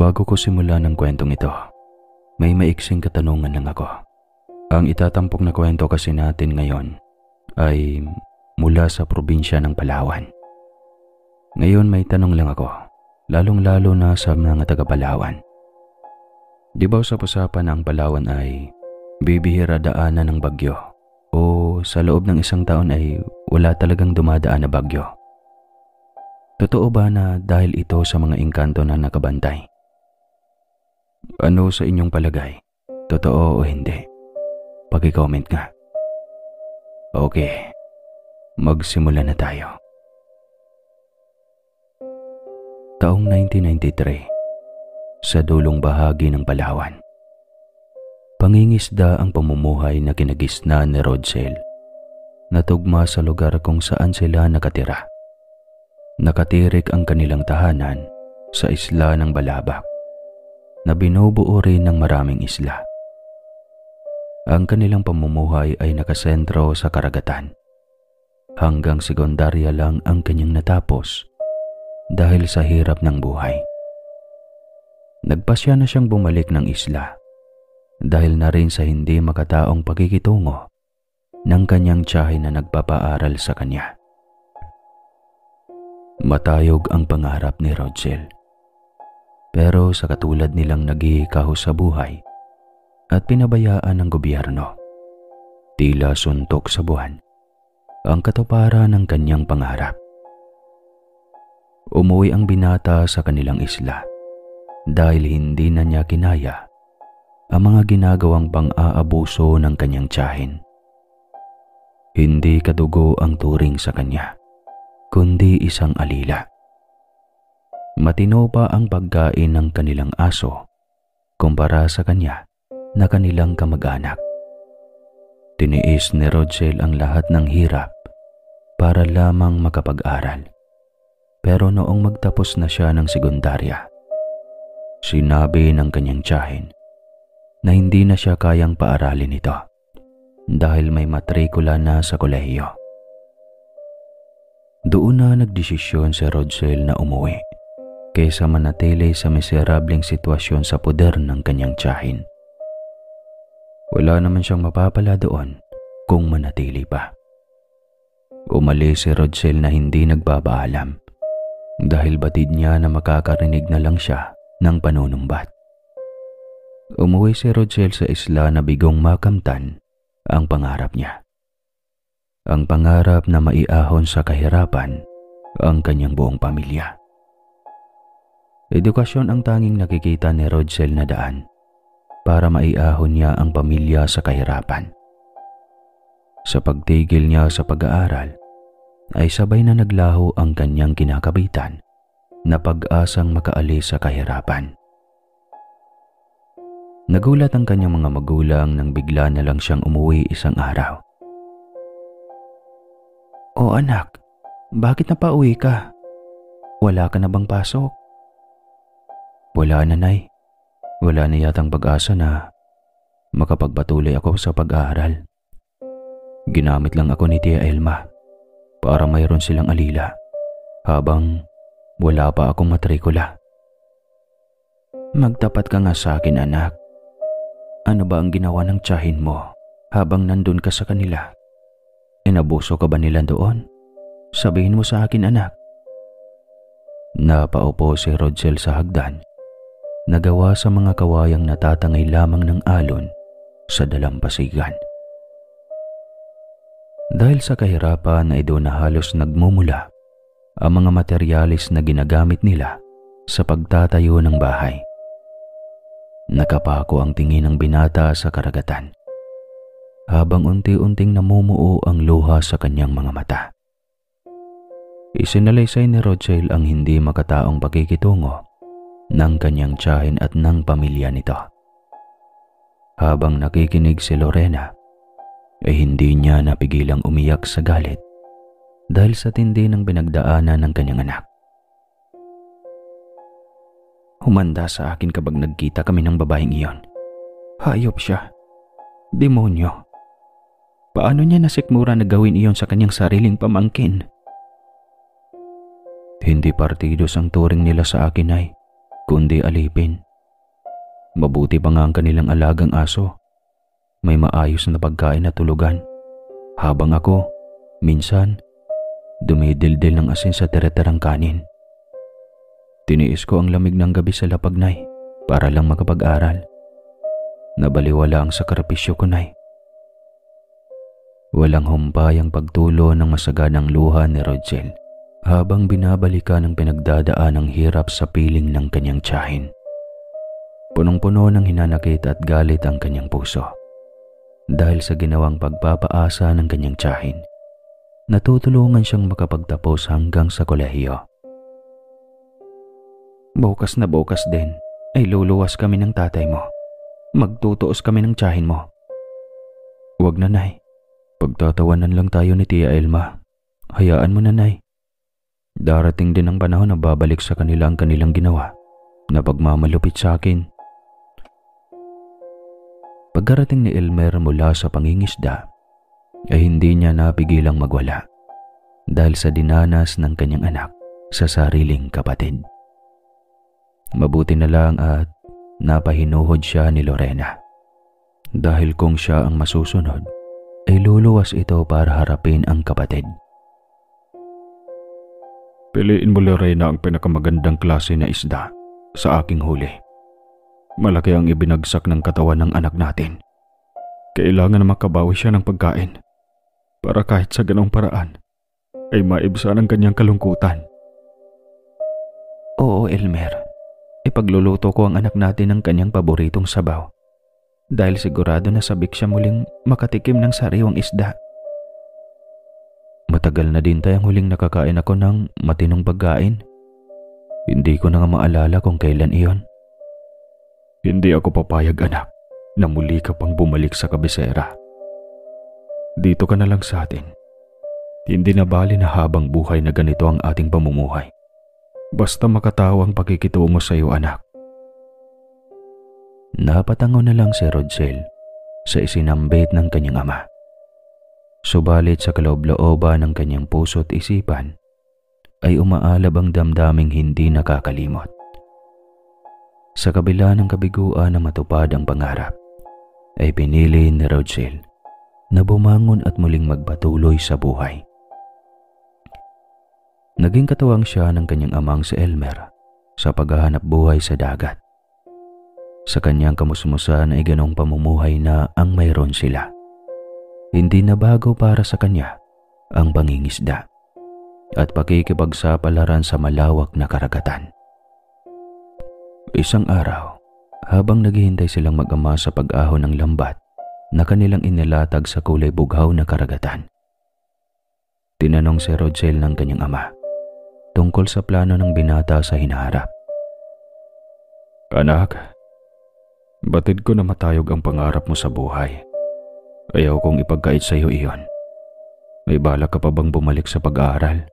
Bago ko simulan ng kwentong ito, may maiksing katanungan lang ako. Ang itatampok na kwento kasi natin ngayon ay mula sa probinsya ng Palawan. Ngayon may tanong lang ako, lalong-lalo na sa mga taga-Palawan. Di ba usap-usapan na ang Palawan ay bibihira daanan ng bagyo o sa loob ng isang taon ay wala talagang dumadaan na bagyo? Totoo ba na dahil ito sa mga engkanto na nakabantay? Ano sa inyong palagay? Totoo o hindi? Paki-comment nga. Okay, magsimula na tayo. Taong 1993, sa dulong bahagi ng Palawan. Pangingisda ang pamumuhay na kinagisnan ni Rodsel, natugma sa lugar kung saan sila nakatira. Nakatirik ang kanilang tahanan sa isla ng Balabac, na binubuo rin ng maraming isla. Ang kanilang pamumuhay ay nakasentro sa karagatan. Hanggang sekundarya lang ang kanyang natapos dahil sa hirap ng buhay. Nagpasya na siyang bumalik ng isla dahil na rin sa hindi makataong pakikitungo ng kanyang tiyahin na nagpapaaral sa kanya. Matayog ang pangarap ni Rodsel. Pero sa katulad nilang naghihikaho sa buhay at pinabayaan ng gobyerno, tila suntok sa buwan ang katuparan ng kanyang pangarap. Umuwi ang binata sa kanilang isla dahil hindi na niya kinaya ang mga ginagawang pang-aabuso ng kanyang tiyahin. Hindi kadugo ang turing sa kanya, kundi isang alila. Matino pa ang pagkain ng kanilang aso kumpara sa kanya na kanilang kamag-anak. Tiniis ni Rodsel ang lahat ng hirap para lamang makapag-aral. Pero noong magtapos na siya ng sekundarya, sinabi ng kanyang tiyahin na hindi na siya kayang paaralin ito dahil may matrikula na sa kolehiyo. Doon na nagdesisyon si Rodsel na umuwi kaysa manatili sa miserableng sitwasyon sa poder ng kanyang tiyahin. Wala naman siyang mapapala doon kung manatili pa. Umalis si Rodsel na hindi nagpapaalam dahil batid niya na makakarinig na lang siya ng panunumbat. Umuwi si Rodsel sa isla na bigong makamtan ang pangarap niya. Ang pangarap na maiahon sa kahirapan ang kanyang buong pamilya. Edukasyon ang tanging nakikita ni Rodsel na daan para maiahon niya ang pamilya sa kahirapan. Sa pagtigil niya sa pag-aaral, ay sabay na naglaho ang kanyang kinakabitan na pag-asang makaalis sa kahirapan. Nagulat ang kanyang mga magulang nang bigla na lang siyang umuwi isang araw. "O anak, bakit napauwi ka? Wala ka na bang pasok?" "Wala, nanay. Wala na yatang pag-asa na makapagpatuloy ako sa pag-aaral. Ginamit lang ako ni Tia Elma para mayroon silang alila habang wala pa akong matrikula." "Magtapat ka nga sa akin, anak. Ano ba ang ginawa ng tiyahin mo habang nandun ka sa kanila? Inabuso ka ba nila doon? Sabihin mo sa akin, anak." Napaupo si Rodsel sa hagdan, nagawa sa mga kawayang natatangay lamang ng alon sa dalampasigan. Dahil sa kahirapan na ito na halos nagmumula ang mga materyales na ginagamit nila sa pagtatayo ng bahay. Nakapako ang tingin ng binata sa karagatan habang unti-unting namumuo ang luha sa kanyang mga mata. Isinalaysay ni Rodsel ang hindi makataong pakikitungo ng kanyang tiyahin at ng pamilya nito. Habang nakikinig si Lorena, ay hindi niya napigilang umiyak sa galit dahil sa tindi ng pinagdaanan ng kanyang anak. "Humanda sa akin kapag nagkita kami ng babaeng iyon. Hayop siya. Demonyo. Paano niya nasikmura na gawin iyon sa kanyang sariling pamangkin?" "Hindi partidos ang turing nila sa akin, ay. kundi alipin. Mabuti pa nga ang kanilang alagang aso. May maayos na pagkain at tulugan. Habang ako, minsan, dumidildil ng asin sa tere-terang kanin. Tiniis ko ang lamig ng gabi sa lapag, Nay, para lang makapag-aral. Nabaliwala ang sakripisyo ko, Nay. Walang humpay ang pagtulo ng masaganang luha ni Rodsel habang binabalikan ang pinagdadaan ng hirap sa piling ng kanyang tiyahin. Punong-puno ng hinanakit at galit ang kanyang puso. Dahil sa ginawang pagpapaasa ng kanyang tiyahin, natutulungan siyang makapagtapos hanggang sa kolehiyo. Bukas na bukas din ay luluwas kami ng tatay mo. Magtutuos kami ng tiyahin mo. Huwag na, Nay. Pagtatawanan lang tayo ni Tia Elma. Hayaan mo na, Nay. Darating din ang panahon na babalik sa kanila ang kanilang ginawa na pagmamalupit sa akin. Pagkarating ni Elmer mula sa pangingisda, ay hindi niya napigilang magwala dahil sa dinanas ng kanyang anak sa sariling kapatid. Mabuti na lang at napahinuhod siya ni Lorena dahil kung siya ang masusunod, ay luluwas ito para harapin ang kapatid. Piliin mo, Lorena, ang pinakamagandang klase na isda sa aking huli. Malaki ang ibinagsak ng katawan ng anak natin. Kailangan na makabawi siya ng pagkain para kahit sa ganong paraan ay maibsan ang kanyang kalungkutan. Oo, Elmer. Ipagluluto ko ang anak natin ng kanyang paboritong sabaw dahil sigurado na sabik siya muling makatikim ng sariwang isda. Matagal na din tayong huling nakakain ako ng matinong pagkain. Hindi ko na nga maalala kung kailan iyon. Hindi ako papayag, anak, na muli ka pang bumalik sa kabisera. Dito ka na lang sa atin. Hindi na bali na habang buhay na ganito ang ating pamumuhay. Basta makatawa ang pakikitungo sa iyo, anak. Napatango na lang si Rodsel sa isinambit ng kanyang ama. Subalit sa kaloob-looban ng kanyang puso't isipan ay umaalab ang damdaming hindi nakakalimot. Sa kabila ng kabiguan na matupad ang pangarap, ay pinili ni Rodsel na bumangon at muling magpatuloy sa buhay. Naging katuwang siya ng kanyang amang si Elmer sa paghahanap buhay sa dagat. Sa kanyang kamusmusan ay ganong pamumuhay na ang mayroon sila. Hindi na bago para sa kanya ang pangingisda at pakikipagsapalaran sa malawak na karagatan. Isang araw, habang naghihintay silang mag-ama sa pag-ahon ng lambat na kanilang inilatag sa kulay bughaw na karagatan, tinanong si Rodsel ng kanyang ama tungkol sa plano ng binata sa hinaharap. Anak, batid ko na matayog ang pangarap mo sa buhay. Ayaw kong ipagkait sa iyo iyon. May balak ka pa bang bumalik sa pag-aaral?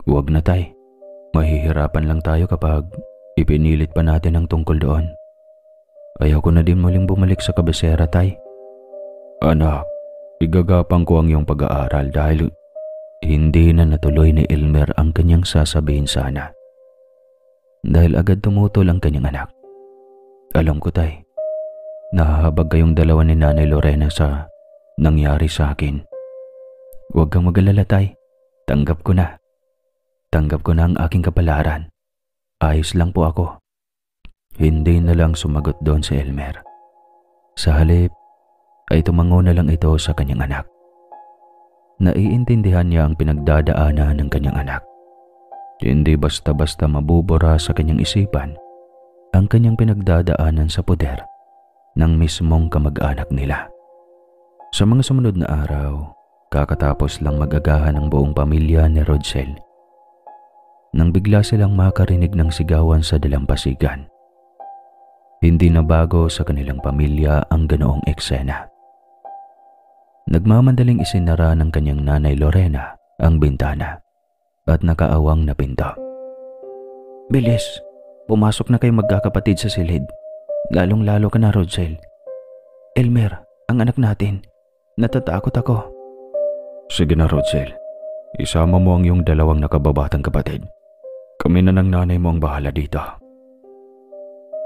Huwag na, tay. Mahihirapan lang tayo kapag ipinilit pa natin ang tungkol doon. Ayaw ko na din muling bumalik sa kabisera, tay. Anak, igagapang ko ang iyong pag-aaral dahil hindi na natuloy ni Elmer ang kanyang sasabihin sana. Dahil agad tumutol ang kanyang anak. Alam ko, tay. Nahahabag kayong dalawa ni Nanay Lorena sa nangyari sa akin. Huwag kang mag-alala, tay. Tanggap ko na. Tanggap ko na ang aking kapalaran. Ayos lang po ako. Hindi na lang sumagot doon si Elmer. Sa halip, ay tumango na lang ito sa kanyang anak. Naiintindihan niya ang pinagdadaanan ng kanyang anak. Hindi basta-basta mabubura sa kanyang isipan ang kanyang pinagdadaanan sa poder ng mismong kamag-anak nila. Sa mga sumunod na araw, kakatapos lang mag-agahan ng buong pamilya ni Rodsel nang bigla silang makarinig ng sigawan sa dalampasigan. Hindi na bago sa kanilang pamilya ang ganoong eksena. Nagmamandaling isinara ng kanyang nanay Lorena ang bintana at nakaawang na pinto. Bilis, pumasok na kayo magkakapatid sa silid. Lalong-lalo ka na, Rodsel. Elmer, ang anak natin. Natatakot ako. Sige na, Rodsel. Isama mo ang iyong dalawang nakababatang kapatid. Kami na ng nanay mo ang bahala dito.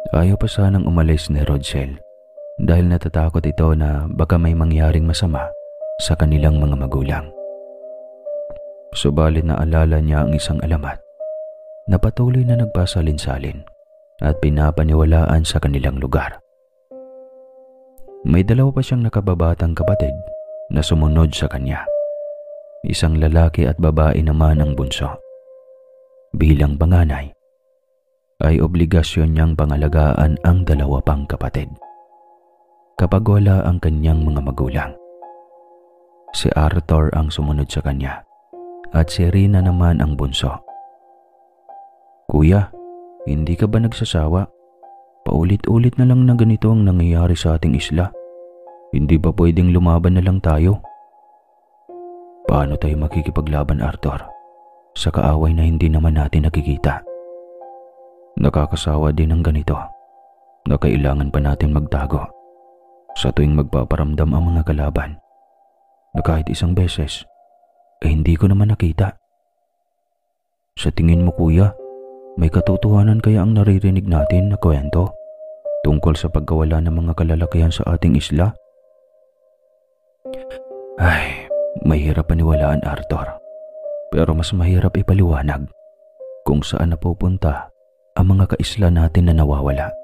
Ayaw pa sanang umalis ni Rodsel dahil natatakot ito na baka may mangyaring masama sa kanilang mga magulang. Subalit naalala niya ang isang alamat na patuloy na nagpasalin-salin at pinapaniwalaan sa kanilang lugar. May dalawa pa siyang nakababatang kapatid na sumunod sa kanya. Isang lalaki at babae naman ang bunso. Bilang panganay, ay obligasyon niyang pangalagaan ang dalawa pang kapatid kapag wala ang kanyang mga magulang. Si Arthur ang sumunod sa kanya at si Rina naman ang bunso. "Kuya, hindi ka ba nagsasawa? Paulit-ulit na lang na ganito ang nangyayari sa ating isla. Hindi ba pwedeng lumaban na lang tayo?" "Paano tayo makikipaglaban, Arthur, sa kaaway na hindi naman natin nakikita? Nakakasawa din ang ganito na kailangan pa natin magtago sa tuwing magpaparamdam ang mga kalaban na kahit isang beses ay hindi ko naman nakita." "Sa tingin mo, kuya, may katotohanan kaya ang naririnig natin na kwento tungkol sa pagkawala ng mga kalalakihan sa ating isla?" Ay, mahirap paniwalaan, Arthur. Pero mas mahirap ipaliwanag kung saan napupunta ang mga kaisla natin na nawawala.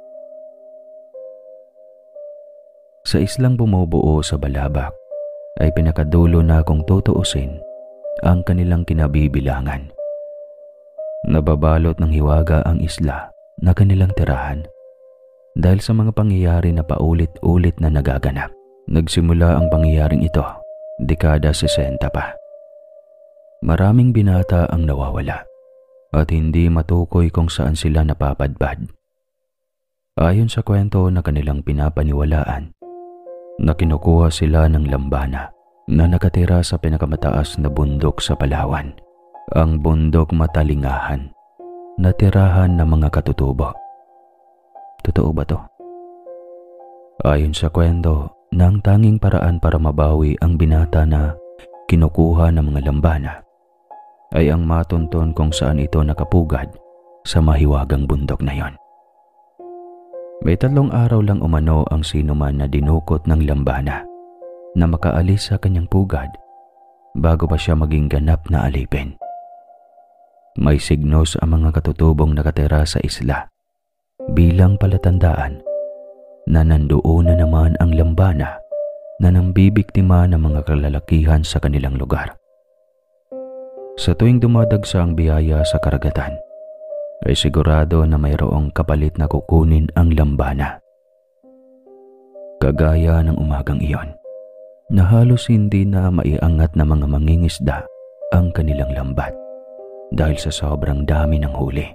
Sa islang bumubuo sa Balabac ay pinakadulo na kung tutuusin ang kanilang kinabibilangan. Nababalot ng hiwaga ang isla na kanilang tirahan dahil sa mga pangyayari na paulit-ulit na nagaganap. Nagsimula ang pangyayaring ito dekada 60 pa. Maraming binata ang nawawala at hindi matukoy kung saan sila napapadpad. Ayon sa kwento na kanilang pinapaniwalaan, na kinukuha sila ng lambana na nakatira sa pinakamataas na bundok sa Palawan, ang bundok Matalingahan, na tirahan ng mga katutubo. Totoo ba to? Ayon sa kwento, na ang tanging paraan para mabawi ang binata na kinukuha ng mga lambana ay ang matunton kung saan ito nakapugad sa mahiwagang bundok na yon. May 3 araw lang umano ang sinuman na dinukot ng lambana na makaalis sa kanyang pugad bago pa siya maging ganap na alipin. May signos ang mga katutubong nakatira sa isla bilang palatandaan na nandoon na naman ang lambana na nambibiktima ng mga kalalakihan sa kanilang lugar. Sa tuwing dumadagsa ang biyaya sa karagatan, ay sigurado na mayroong kapalit na kukunin ang lambana. Kagaya ng umagang iyon, na halos hindi na maiangat na mga mangingisda ang kanilang lambat dahil sa sobrang dami ng huli.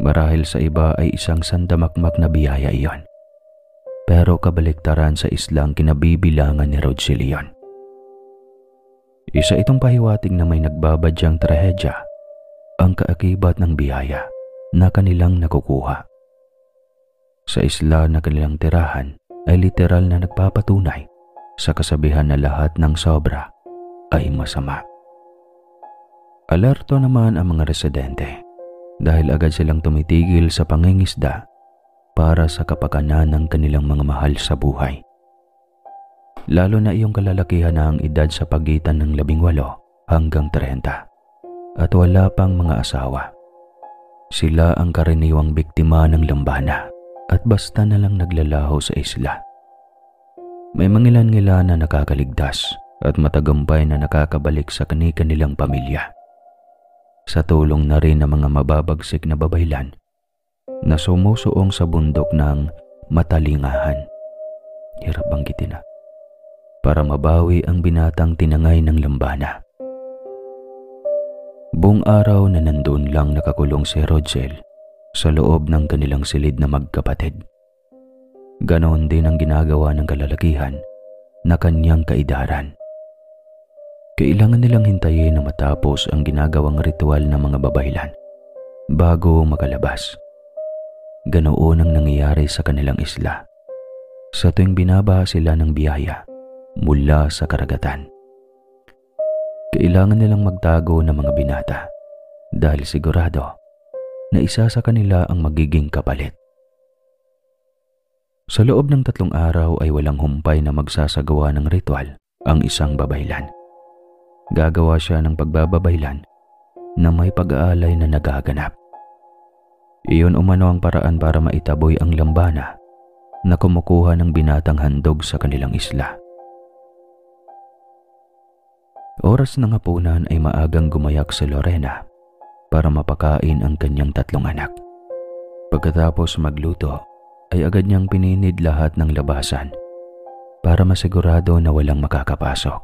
Marahil sa iba ay isang sandamakmak na biyaya iyon, pero kabaliktaran sa islang kinabibilangan ni Rodsel iyon. Isa itong pahiwatig na may nagbabadyang trahedya ang kaakibat ng biyaya na kanilang nakukuha. Sa isla na kanilang tirahan ay literal na nagpapatunay sa kasabihan na lahat ng sobra ay masama. Alerto naman ang mga residente dahil agad silang tumitigil sa pangingisda para sa kapakanan ng kanilang mga mahal sa buhay. Lalo na iyong kalalakihan na ang edad sa pagitan ng 18 hanggang 30 at wala pang mga asawa. Sila ang karaniwang biktima ng lambana at basta na lang naglalaho sa isla. May mangilan-ngilan na nakakaligtas at matagumpay na nakakabalik sa kani-kanilang pamilya. Sa tulong na rin ng mga mababagsik na babaylan na sumusuong sa bundok ng Matalingahan. Hirap banggitin na. Para mabawi ang binatang tinangay ng lambana. Buong araw na nandun lang nakakulong si Rodsel sa loob ng kanilang silid na magkapatid. Ganon din ang ginagawa ng kalalakihan na kanyang kaidaran. Kailangan nilang hintayin na matapos ang ginagawang ritual ng mga babaylan bago makalabas. Ganoon ang nangyayari sa kanilang isla sa tuwing binabaha sila ng biyaya mula sa karagatan. Kailangan nilang magtago ng mga binata dahil sigurado na isa sa kanila ang magiging kapalit Sa loob ng 3 araw ay walang humpay na magsasagawa ng ritual ang isang babaylan. Gagawa siya ng pagbababaylan na may pag-aalay na nagaganap. Iyon umano ang paraan para maitaboy ang lambana na kumukuha ng binatang handog sa kanilang isla. Oras ng hapunan ay maagang gumayak si Lorena para mapakain ang kanyang 3 anak. Pagkatapos magluto, ay agad niyang pininid lahat ng labasan para masigurado na walang makakapasok.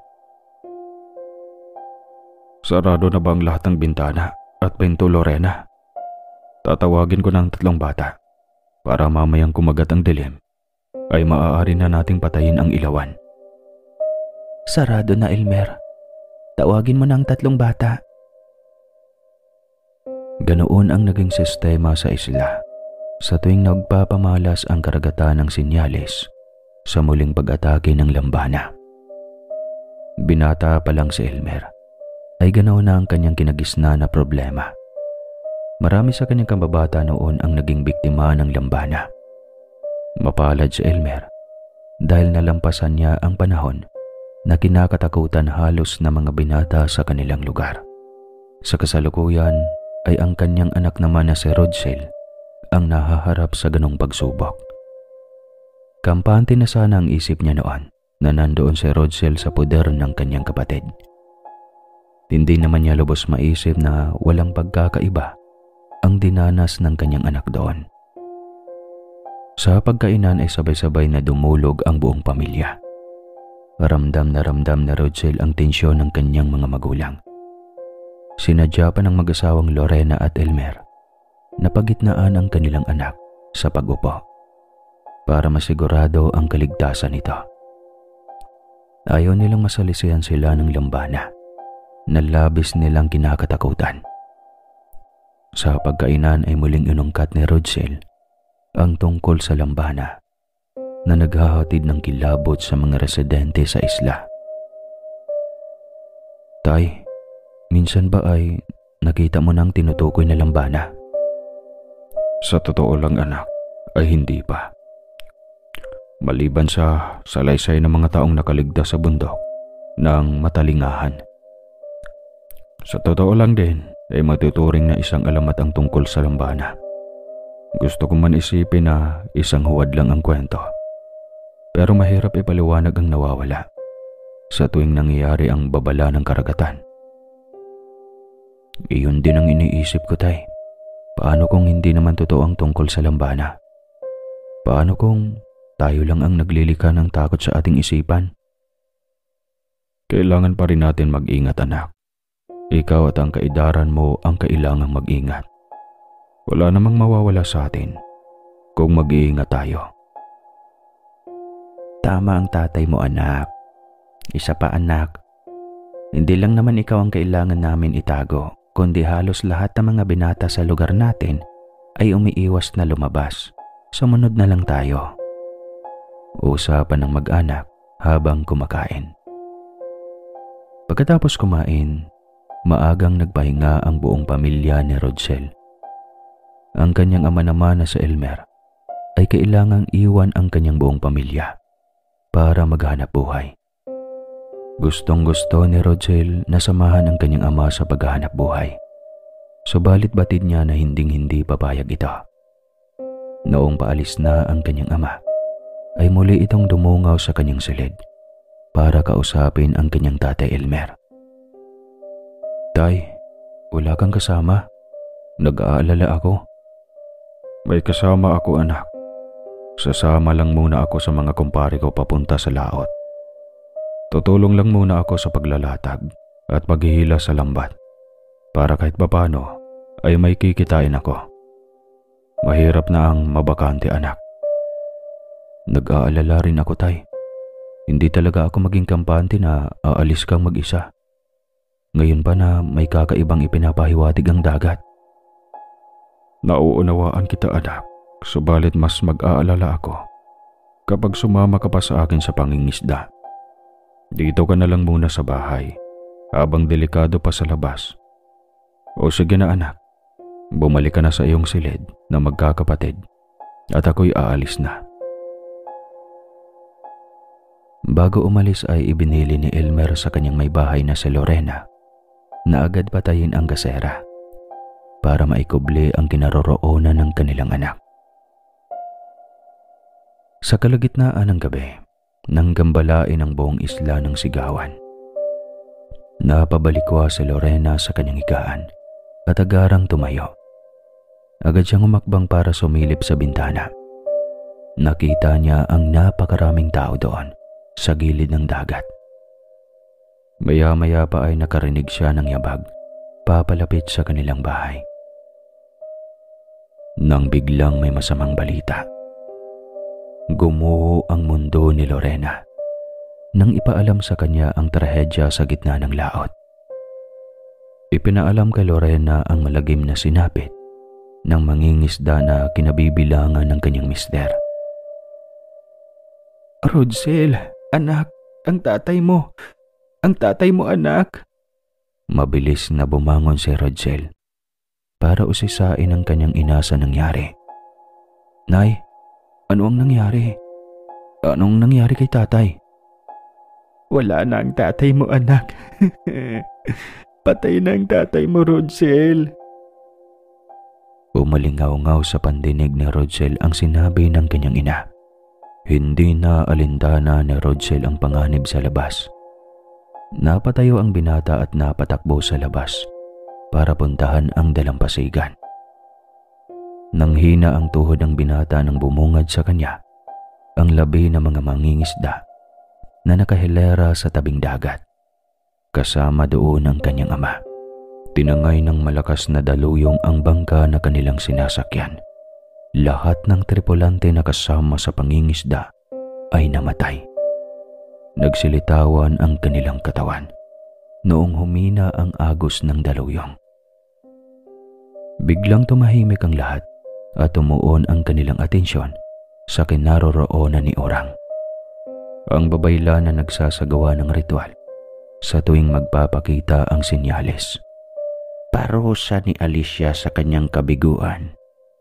Sarado na ba ang lahat ng bintana at pinto, Lorena? Tatawagin ko ng 3 bata para mamayang kumagat ang dilim ay maaari na nating patayin ang ilawan. Sarado na, Elmer. Tawagin mo na ang 3 bata. Ganoon ang naging sistema sa isla sa tuwing nagpapamalas ang karagatan ng sinyales sa muling pag-atake ng lambana. Binata pa lang si Elmer ay ganaw na ang kanyang kinagisna na problema. Marami sa kanyang kababata noon ang naging biktima ng lambana. Mapalad si Elmer dahil nalampasan niya ang panahon na kinakatakutan halos na mga binata sa kanilang lugar. Sa kasalukuyan ay ang kanyang anak naman na si Rodsel ang nahaharap sa ganong pagsubok. Kampante na sana ang isip niya noon na nandoon si Rodsel sa puder ng kanyang kapatid. Hindi naman niya lubos maisip na walang pagkakaiba ang dinanas ng kanyang anak doon. Sa pagkainan ay sabay-sabay na dumulog ang buong pamilya. Ramdam na Rodsel ang tensyon ng kanyang mga magulang. Sinadya pa ng mag-asawang Lorena at Elmer na pagitnaan ang kanilang anak sa pag-upo para masigurado ang kaligtasan nito. Ayaw nilang masalisihan sila ng lambana na labis nilang kinakatakutan. Sa pagkainan ay muling inungkat ni Rodsel ang tungkol sa lambana na naghahatid ng kilabot sa mga residente sa isla. Tay, minsan ba ay nakita mo nang tinutukoy na lambana? Sa totoo lang, anak, ay hindi pa. Maliban sa salaysay ng mga taong nakaligtas sa bundok ng matalingahan. Sa totoo lang din ay matuturing na isang alamat ang tungkol sa lambana. Gusto ko man isipin na isang huwad lang ang kwento. Pero mahirap ipaliwanag ang nawawala sa tuwing nangyayari ang babala ng karagatan. Iyon din ang iniisip ko, tay. Paano kung hindi naman totoo ang tungkol sa lambana? Paano kung tayo lang ang naglilika ng takot sa ating isipan? Kailangan pa rin natin mag-ingat, anak. Ikaw at ang kaidaran mo ang kailangang mag-ingat. Wala namang mawawala sa atin kung mag-iingat tayo. Tama ang tatay mo, anak. Isa pa, anak. Hindi lang naman ikaw ang kailangan namin itago, kundi halos lahat ng mga binata sa lugar natin ay umiiwas na lumabas. Sumunod na lang tayo. Usapan ng mag-anak habang kumakain. Pagkatapos kumain, maagang nagpahinga ang buong pamilya ni Rodsel. Ang kanyang ama naman na si Elmer ay kailangang iwan ang kanyang buong pamilya para maghanap buhay. Gustong-gusto ni Rodsel na samahan ang kanyang ama sa paghahanap buhay. Subalit batid niya na hinding-hindi papayag ito. Noong paalis na ang kanyang ama, ay muli itong dumungaw sa kanyang silid para kausapin ang kanyang tatay Elmer. Tay, wala kang kasama? Nag-aalala ako. May kasama ako, anak. Sasama lang muna ako sa mga kumpare ko papunta sa laot. Tutulong lang muna ako sa paglalatag at paghihila sa lambat para kahit papano ay may kikitain ako. Mahirap na ang mabakante, anak. Nag-aalala rin ako, tay. Hindi talaga ako maging kampante na aalis kang mag-isa. Ngayon pa na may kakaibang ipinapahiwatig ang dagat. Nauunawaan kita, anak. Subalit mas mag-aalala ako kapag sumama ka pa sa akin sa pangingisda. Dito ka na lang muna sa bahay habang delikado pa sa labas. O sige na, anak. Bumalik ka na sa iyong silid na magkakapatid at ako'y aalis na. Bago umalis ay ibinili ni Elmer sa kanyang may bahay na si Lorena na agad patayin ang gasera para maikubli ang kinaroroonan ng kanilang anak. Sa kalagitnaan ng gabi, nang gambalain ang buong isla ng sigawan, napabalikwa si Lorena sa kanyang higaan at agarang tumayo. Agad siyang umakbang para sumilip sa bintana. Nakita niya ang napakaraming tao doon sa gilid ng dagat. Maya-maya pa ay nakarinig siya ng yabag papalapit sa kanilang bahay. Nang biglang may masamang balita. Gumuho ang mundo ni Lorena nang ipaalam sa kanya ang trahedya sa gitna ng laot. Ipinaalam kay Lorena ang malagim na sinapit ng mangingisda na kinabibilangan ng kanyang mister. Rodsel, anak, ang tatay mo. Ang tatay mo, anak. Mabilis na bumangon si Rodsel para usisain ang kanyang ina sa nangyari. Nay, ano ang nangyari? Anong nangyari kay tatay? Wala na ang tatay mo, anak. Patay na ang tatay mo, Rodsel. Umalingaw-ngaw sa pandinig ni Rodsel ang sinabi ng kanyang ina. Hindi na alindana ni Rodsel ang panganib sa labas. Napatayo ang binata at napatakbo sa labas para puntahan ang dalampasigan. Nang hina ang tuhod ng binata nang bumungad sa kanya ang labi ng mga mangingisda na nakahilera sa tabing dagat. Kasama doon ang kanyang ama. Tinangay ng malakas na daluyong ang bangka na kanilang sinasakyan. Lahat ng tripulante na kasama sa pangingisda ay namatay. Nagsilitawan ang kanilang katawan noong humina ang agos ng daluyong. Biglang tumahimik ang lahat at tumuon ang kanilang atensyon sa kinaroroonan ni Orang. Ang babayla na nagsasagawa ng ritual sa tuwing magpapakita ang senyales. Parusa ni Alicia sa kanyang kabiguan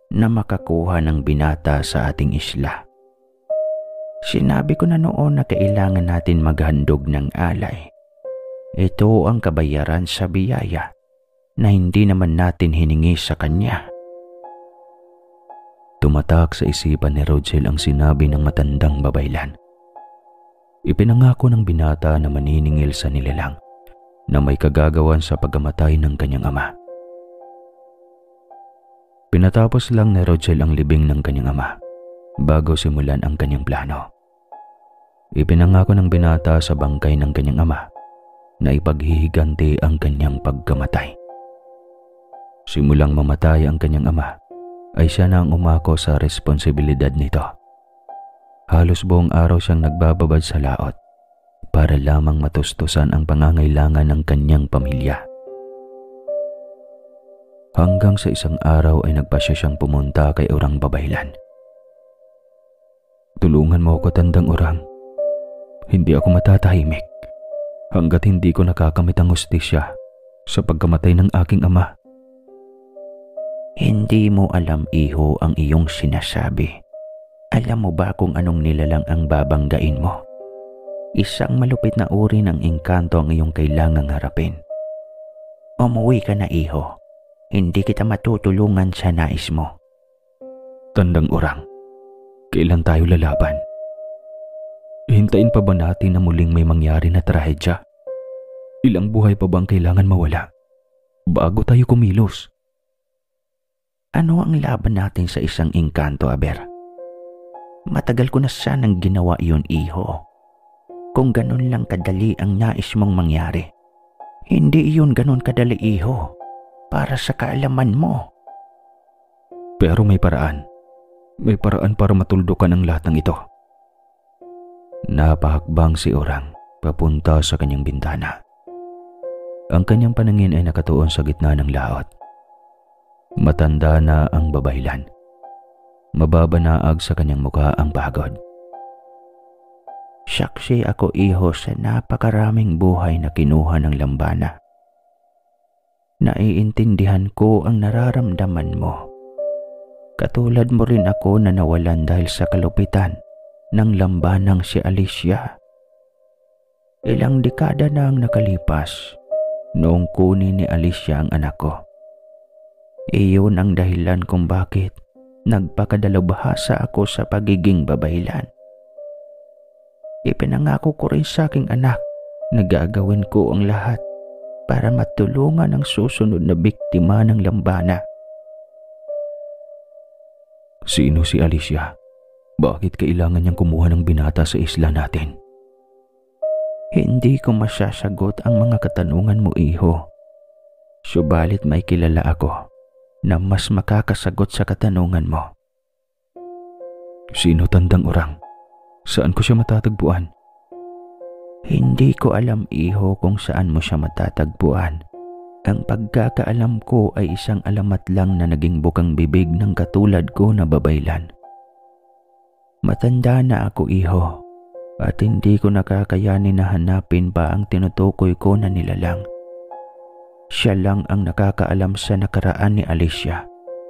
na makakuha ng binata sa ating isla. Sinabi ko na noon na kailangan natin maghandog ng alay. Ito ang kabayaran sa biyaya na hindi naman natin hiningi sa kanya. Tumatak sa isipan ni Rodsel ang sinabi ng matandang babaylan. Ipinangako ng binata na maniningil sa nilalang na may kagagawan sa pagkamatay ng kanyang ama. Pinatapos lang ni Rodsel ang libing ng kanyang ama bago simulan ang kanyang plano. Ipinangako ng binata sa bangkay ng kanyang ama na ipaghihiganti ang kanyang pagkamatay. Simulang mamatay ang kanyang ama, ay siya na ang umako sa responsibilidad nito. Halos buong araw siyang nagbababad sa laot para lamang matustusan ang pangangailangan ng kanyang pamilya. Hanggang sa isang araw ay nagpasya siyang pumunta kay Orang Babaylan. Tulungan mo ako, tandang Orang. Hindi ako matatahimik hanggat hindi ko nakakamit ang hustisya sa pagkamatay ng aking ama. Hindi mo alam, iho, ang iyong sinasabi. Alam mo ba kung anong nilalang ang babanggain mo? Isang malupit na uri ng engkanto ang iyong kailangang harapin. Umuwi ka na, iho. Hindi kita matutulungan sa nais mo. Tandang Orang, kailan tayo lalaban? Hintayin pa ba natin na muling may mangyari na trahedya? Ilang buhay pa bang kailangan mawala bago tayo kumilos? Ano ang laban natin sa isang engkanto, Aber? Matagal ko na sanang ginawa iyon, iho. Kung ganun lang kadali ang nais mong mangyari, hindi iyon ganun kadali, iho, para sa kaalaman mo. Pero may paraan. May paraan para matuldukan ang lahat ng ito. Napahakbang si Orang papunta sa kanyang bintana. Ang kanyang paningin ay nakatuon sa gitna ng laot. Matanda na ang babaylan. Mababanaag sa kanyang mukha ang pagod. Saksi ako, iho, sa napakaraming buhay na kinuha ng lambana. Naiintindihan ko ang nararamdaman mo. Katulad mo rin ako na nawalan dahil sa kalupitan ng lambanang si Alicia. Ilang dekada na ang nakalipas noong kunin ni Alicia ang anak ko. Iyon ang dahilan kung bakit nagpakadalubhasa ako sa pagiging babaylan. Ipinangako ko rin sa aking anak na gagawin ko ang lahat para matulungan ang susunod na biktima ng lambana. Sino si Alicia? Bakit kailangan niyang kumuha ng binata sa isla natin? Hindi ko masasagot ang mga katanungan mo, iho. Subalit may kilala ako na mas makakasagot sa katanungan mo. Sino Tandang Urang? Saan ko siya matatagpuan? Hindi ko alam, iho, kung saan mo siya matatagpuan. Ang pagkakaalam ko ay isang alamat lang na naging bukang bibig ng katulad ko na babaylan. Matanda na ako, iho, at hindi ko nakakayanin na hanapin pa ang tinutukoy ko na nilalang. Siya lang ang nakakaalam sa nakaraan ni Alicia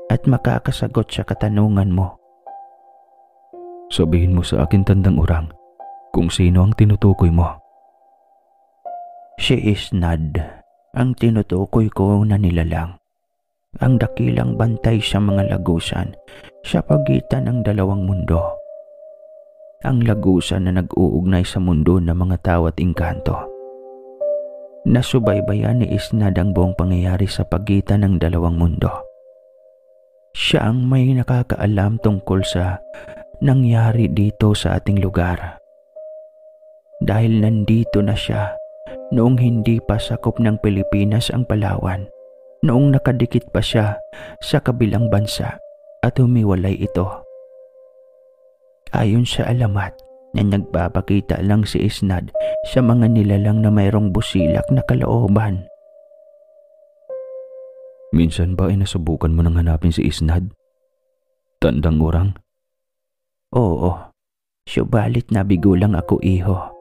at makakasagot sa katanungan mo. Sabihin mo sa akin, Tandang Urang, kung sino ang tinutukoy mo. Si Isnad ang tinutukoy ko na nilalang. Ang dakilang bantay sa mga lagusan sa pagitan ng dalawang mundo. Ang lagusan na nag-uugnay sa mundo ng mga tao at engkanto. Nasubaybayan ni Isnad ang buong pangyayari sa pagitan ng dalawang mundo. Siya ang may nakakaalam tungkol sa nangyari dito sa ating lugar. Dahil nandito na siya noong hindi pa sakop ng Pilipinas ang Palawan, noong nakadikit pa siya sa kabilang bansa at humiwalay ito. Ayon sa alamat na nagpapakita lang si Isnad sa mga nilalang na mayroong busilak na kalooban. Minsan ba ay nasubukan mo nang hanapin si Isnad, Tandang Urang? Oo, subalit nabigo lang ako, iho.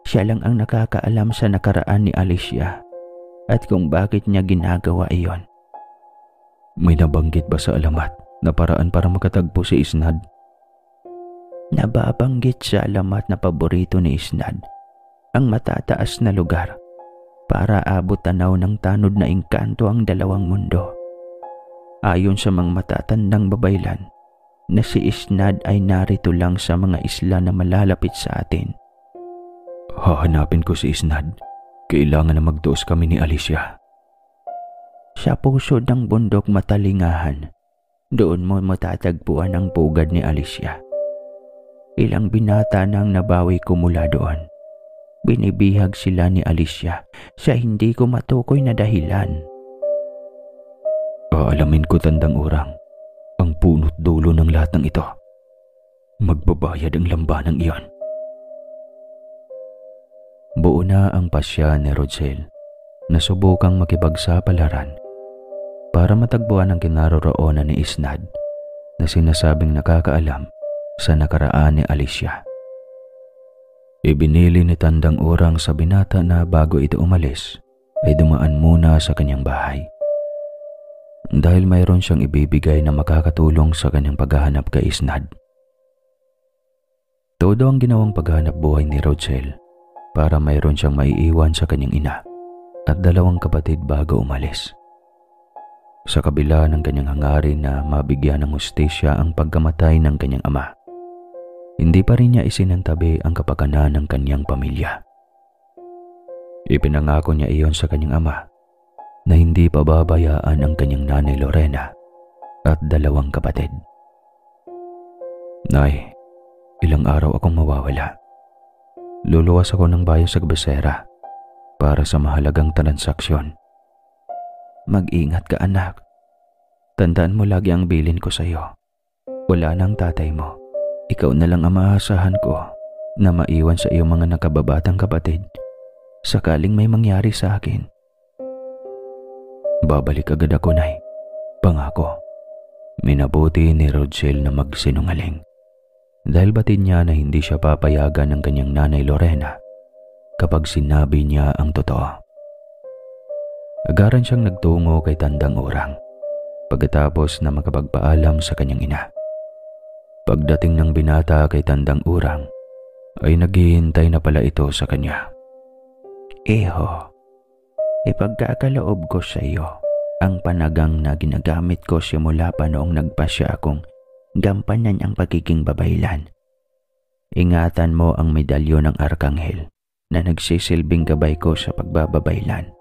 Siya lang ang nakakaalam sa nakaraan ni Alicia at kung bakit niya ginagawa iyon. May nabanggit ba sa alamat na paraan para makatagpo si Isnad? Nababanggit sa alamat na paborito ni Isnad ang matataas na lugar para abot tanaw ng tanod na engkanto ang dalawang mundo. Ayon sa mga matatandang babaylan na si Isnad ay narito lang sa mga isla na malalapit sa atin. Hahanapin ko si Isnad. Kailangan na magduos kami ni Alicia. Sa pusod ng bundok Matalingahan, doon mo matatagpuan ang pugad ni Alicia. Ilang binata nang nabawi ko mula doon. Binibihag sila ni Alicia sa hindi ko matukoy na dahilan. Aalamin ko, Tandang Urang, ang punot dulo ng lahat ng ito. Magbabayad ang lambanang iyon. Buo na ang pasya ni Rodsel na subukang makipagsapalaran para matagpuan ang kinaroroonan ni Isnad na sinasabing nakakaalam sa nakaraan ni Alicia. Ibinili ni Tandang Urang sa binata na bago ito umalis ay dumaan muna sa kanyang bahay. Dahil mayroon siyang ibibigay na makakatulong sa kanyang paghahanap kay Isnad. Todo ang ginawang paghahanap buhay ni Rodsel para mayroon siyang maiiwan sa kanyang ina at dalawang kapatid bago umalis. Sa kabila ng kanyang hangarin na mabigyan ng hustisya ang pagkamatay ng kanyang ama, hindi pa rin niya isinantabi ang kapakanan ng kanyang pamilya. Ipinangako niya iyon sa kanyang ama na hindi pababayaan ang kanyang nanay Lorena at dalawang kapatid. Nay, ilang araw akong mawawala. Luluwas ako ng bayan sa Cabecera para sa mahalagang transaksyon. Mag-ingat ka, anak. Tandaan mo lagi ang bilin ko sa iyo. Wala na ang tatay mo. Ikaw na lang ang maasahan ko na maiwan sa iyong mga nakababatang kapatid sakaling may mangyari sa akin. Babalik agad ako, Nay. Pangako. Minabuti ni Rodsel na magsinungaling. Dahil batid niya na hindi siya papayagan ng kanyang nanay Lorena kapag sinabi niya ang totoo. Agaran siyang nagtungo kay Tandang Urang pagkatapos na makapagpaalam sa kanyang ina. Pagdating ng binata kay Tandang Urang ay naghihintay na pala ito sa kanya Iho, ipagkakaloob ko sa iyo ang panagang na ginagamit ko simula pa noong nagpasya akong gampanan ang pagiging babaylan. Ingatan mo ang medalyon ng Arkanghel na nagsisilbing gabay ko sa pagbababaylan.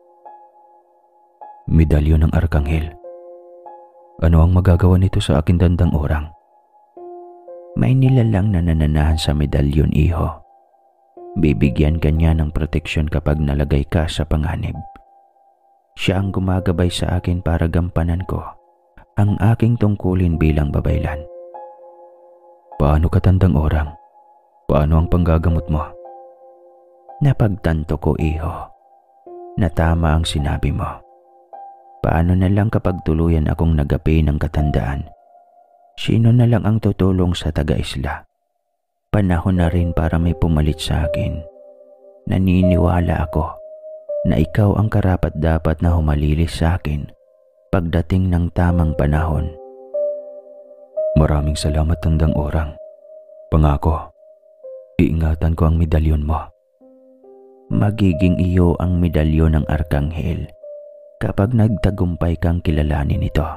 Medalyon ng Arkanghel? Ano ang magagawa nito sa akin, Tandang Orang? May nilalang na nananahan sa medalyon, iho. Bibigyan ka niya ng proteksyon kapag nalagay ka sa panganib. Siya ang gumagabay sa akin para gampanan ko ang aking tungkulin bilang babaylan. Paano ka, Tandang Orang? Paano ang panggagamot mo? Napagtanto ko, iho, na tama ang sinabi mo. Paano na lang kapag tuluyan akong nagapi ng katandaan? Sino na lang ang tutulong sa taga-isla? Panahon na rin para may pumalit sa akin. Naniniwala ako na ikaw ang karapat-dapat na humalilis sa akin pagdating ng tamang panahon. Maraming salamat, Tandang Orang. Pangako, iingatan ko ang medalyon mo. Magiging iyo ang medalyon ng Arkanghel kapag nagtagumpay kang kilalanin ito.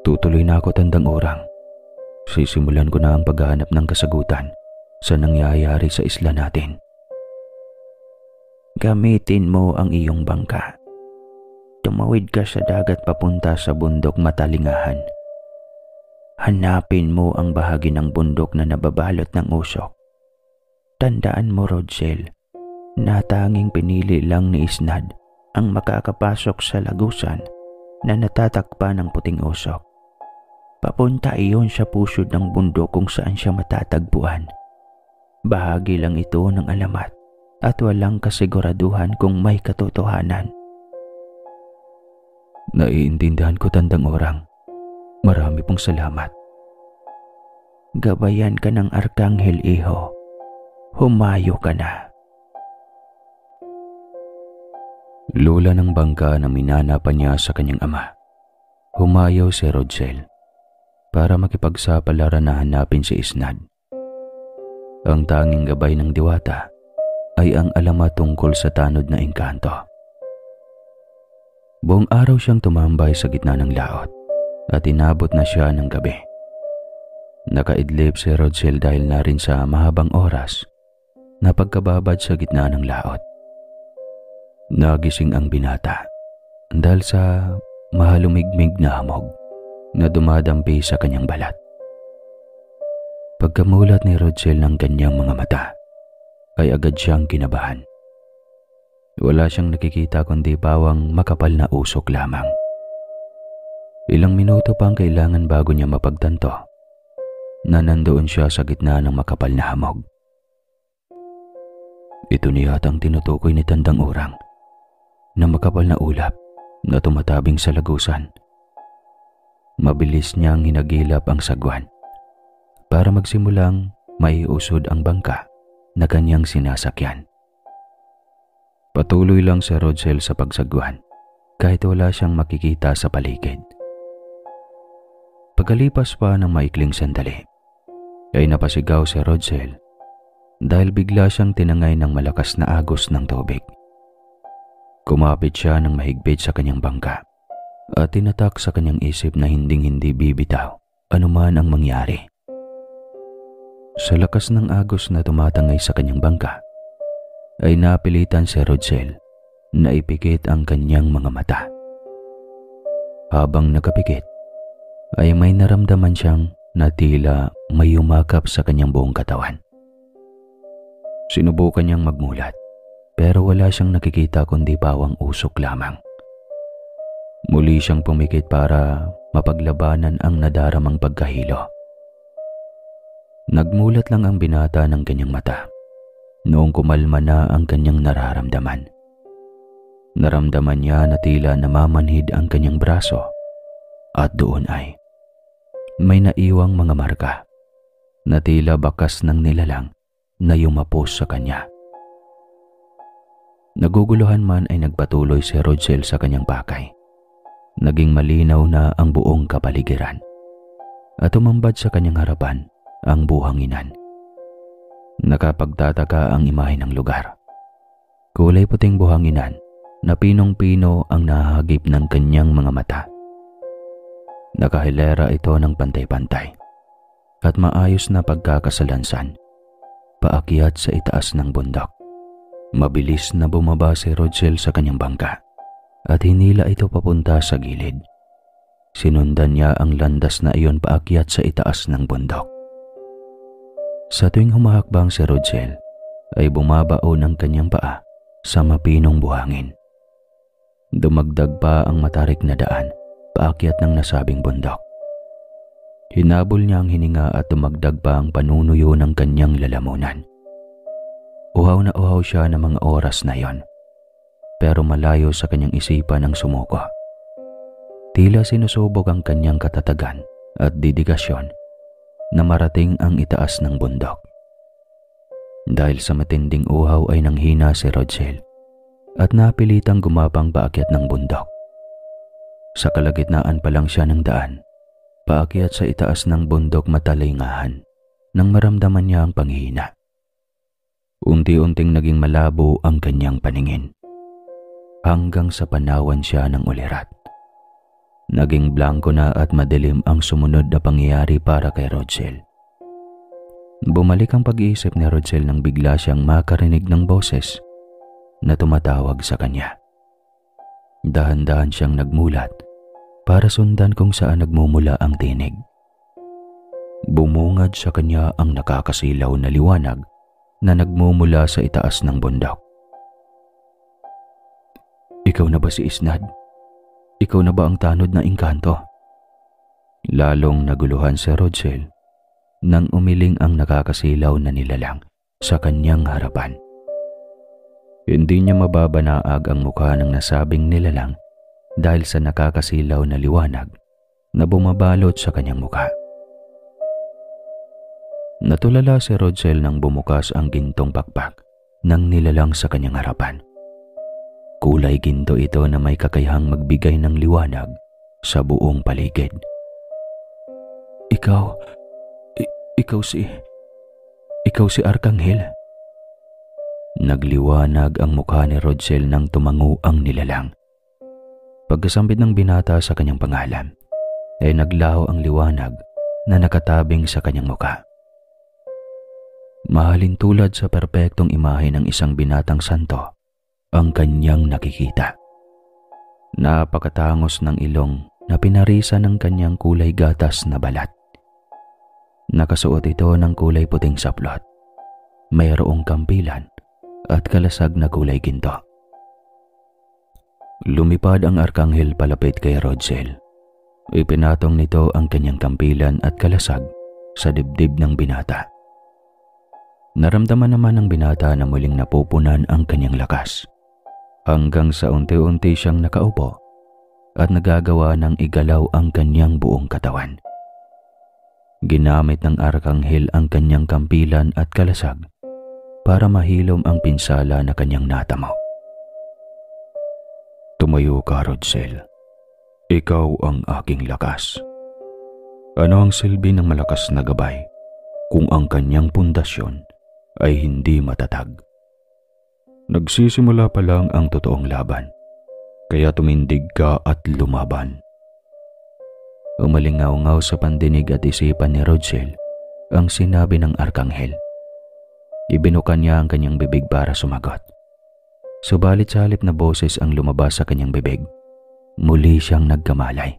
Tutuloy na ako, Tandang Orang. Sisimulan ko na ang paghahanap ng kasagutan sa nangyayari sa isla natin. Gamitin mo ang iyong bangka. Tumawid ka sa dagat papunta sa bundok Matalingahan. Hanapin mo ang bahagi ng bundok na nababalot ng usok. Tandaan mo, Rodsel, na tanging pinili lang ni Isnad ang makakapasok sa lagusan na natatakpan ng puting usok. Papunta iyon sa pusod ng bundok kung saan siya matatagpuan. Bahagi lang ito ng alamat at walang kasiguraduhan kung may katotohanan. Naiintindihan ko, Tandang Orang. Marami pong salamat. Gabayan ka ng Arkanghel, iho. Humayo ka na. Lula ng bangka na minana pa niya sa kanyang ama. Humayaw si Rodsel para makipagsapalaran na hanapin si Isnad. Ang tanging gabay ng diwata ay ang alamat tungkol sa tanod na engkanto. Buong araw siyang tumambay sa gitna ng laot at inabot na siya ng gabi. Nakaidlip si Rodsel dahil na rin sa mahabang oras na pagkababad sa gitna ng laot. Nagising ang binata dahil sa mahalumigmig na hamog na dumadampi sa kanyang balat. Pagkamulat ni Rodsel ng kanyang mga mata, ay agad siyang kinabahan. Wala siyang nakikita kundi bawang makapal na usok lamang. Ilang minuto pa ang kailangan bago niya mapagtanto na nandoon siya sa gitna ng makapal na hamog. Ito niyatang tinutukoy ni Tandang Orang na makapal na ulap na tumatabing sa lagusan. Mabilis niyang hinagilap ang sagwan para magsimulang maiusod ang bangka na kanyang sinasakyan. Patuloy lang si Rodsel sa pagsagwan kahit wala siyang makikita sa paligid. Pagkalipas pa ng maikling sandali, ay napasigaw si Rodsel dahil bigla siyang tinangay ng malakas na agos ng tubig. Kumapit siya ng mahigpit sa kanyang bangka at tinatak sa kanyang isip na hinding-hindi bibitaw anuman ang mangyari. Sa lakas ng agos na tumatangay sa kanyang bangka, ay napilitan si Rodsel na ipikit ang kanyang mga mata. Habang nakapikit, ay may naramdaman siyang na tila may yumakap sa kanyang buong katawan. Sinubukan niyang magmulat pero wala siyang nakikita kundi bawang usok lamang. Muli siyang pumikit para mapaglabanan ang nadaramang pagkahilo. Nagmulat lang ang binata ng kanyang mata noong kumalma na ang kanyang nararamdaman. Naramdaman niya na tila namamanhid ang kanyang braso at doon ay may naiwang mga marka na tila bakas ng nilalang na yumapos sa kanya. Naguguluhan man ay nagpatuloy si Rodsel sa kanyang pakay. Naging malinaw na ang buong kapaligiran at umambad sa kanyang harapan ang buhanginan. Nakapagtataka ang imahe ng lugar. Kulay puting buhanginan na pinong-pino ang nahagip ng kanyang mga mata. Nakahilera ito ng pantay-pantay at maayos na pagkakasalansan paakyat sa itaas ng bundok. Mabilis na bumaba si Rodsel sa kanyang bangka at hinila ito papunta sa gilid. Sinundan niya ang landas na iyon paakyat sa itaas ng bundok. Sa tuwing humahakbang si Rodsel ay bumabao ng kanyang paa sa mapinong buhangin. Dumagdag pa ang matarik na daan paakyat ng nasabing bundok. Hinabol niya ang hininga at dumagdag pa ang panunuyo ng kanyang lalamunan. Uhaw na uhaw siya ng mga oras na iyon, pero malayo sa kanyang isipan ang sumuko. Tila sinusubok ang kanyang katatagan at dedikasyon na marating ang itaas ng bundok. Dahil sa matinding uhaw ay nanghina si Rodsel at napilitang gumapang paakyat ng bundok. Sa kalagitnaan pa lang siya ng daan, paakyat sa itaas ng bundok matalingahan nang maramdaman niya ang panghihina. Unti-unting naging malabo ang kanyang paningin hanggang sa panawan siya ng ulirat. Naging blanko na at madilim ang sumunod na pangyayari para kay Rodsel. Bumalik ang pag-iisip ni Rodsel nang bigla siyang makarinig ng boses na tumatawag sa kanya. Dahan-dahan siyang nagmulat para sundan kung saan nagmumula ang tinig. Bumungad sa kanya ang nakakasilaw na liwanag na nagmumula sa itaas ng bundok. "Ikaw na ba si Isnad? Ikaw na ba ang tanod na engkanto?" Lalong naguluhan si Rodsel nang umiling ang nakakasilaw na nilalang sa kanyang harapan. Hindi niya mababanaag ang mukha ng nasabing nilalang dahil sa nakakasilaw na liwanag na bumabalot sa kanyang mukha. Natulala si Rodsel nang bumukas ang gintong pakpak ng nilalang sa kanyang harapan. Kulay ginto ito na may kakayahang magbigay ng liwanag sa buong paligid. Ikaw si Arkanghel." Nagliwanag ang mukha ni Rodsel nang tumango ang nilalang. Pagkasambit ng binata sa kanyang pangalan, ay naglaho ang liwanag na nakatabing sa kanyang mukha. Mahalin tulad sa perpektong imahe ng isang binatang santo ang kanyang nakikita. Napakatangos ng ilong na pinarisa ng kanyang kulay gatas na balat. Nakasuot ito ng kulay puting saplot. Mayroong kampilan at kalasag na kulay ginto. Lumipad ang Arkanghel palapit kay Rodsel. Ipinatong nito ang kanyang kampilan at kalasag sa dibdib ng binata. Naramdaman naman ng binata na muling napupunan ang kanyang lakas, hanggang sa unti-unti siyang nakaupo at nagagawa ng igalaw ang kanyang buong katawan. Ginamit ng Arkanghel ang kanyang kampilan at kalasag para mahilom ang pinsala na kanyang natamo. "Tumayo ka, Rodsel. Ikaw ang aking lakas. Ano ang silbi ng malakas na gabay kung ang kanyang pundasyon ay hindi matatag? Nagsisimula pa lang ang totoong laban, kaya tumindig ka at lumaban." Umalingaw-ngaw sa pandinig at isipan ni Rodsel ang sinabi ng Arkanghel. Ibinukan niya ang kanyang bibig para sumagot. Subalit sa halip na boses ang lumabas sa kanyang bibig, muli siyang nagkamalay.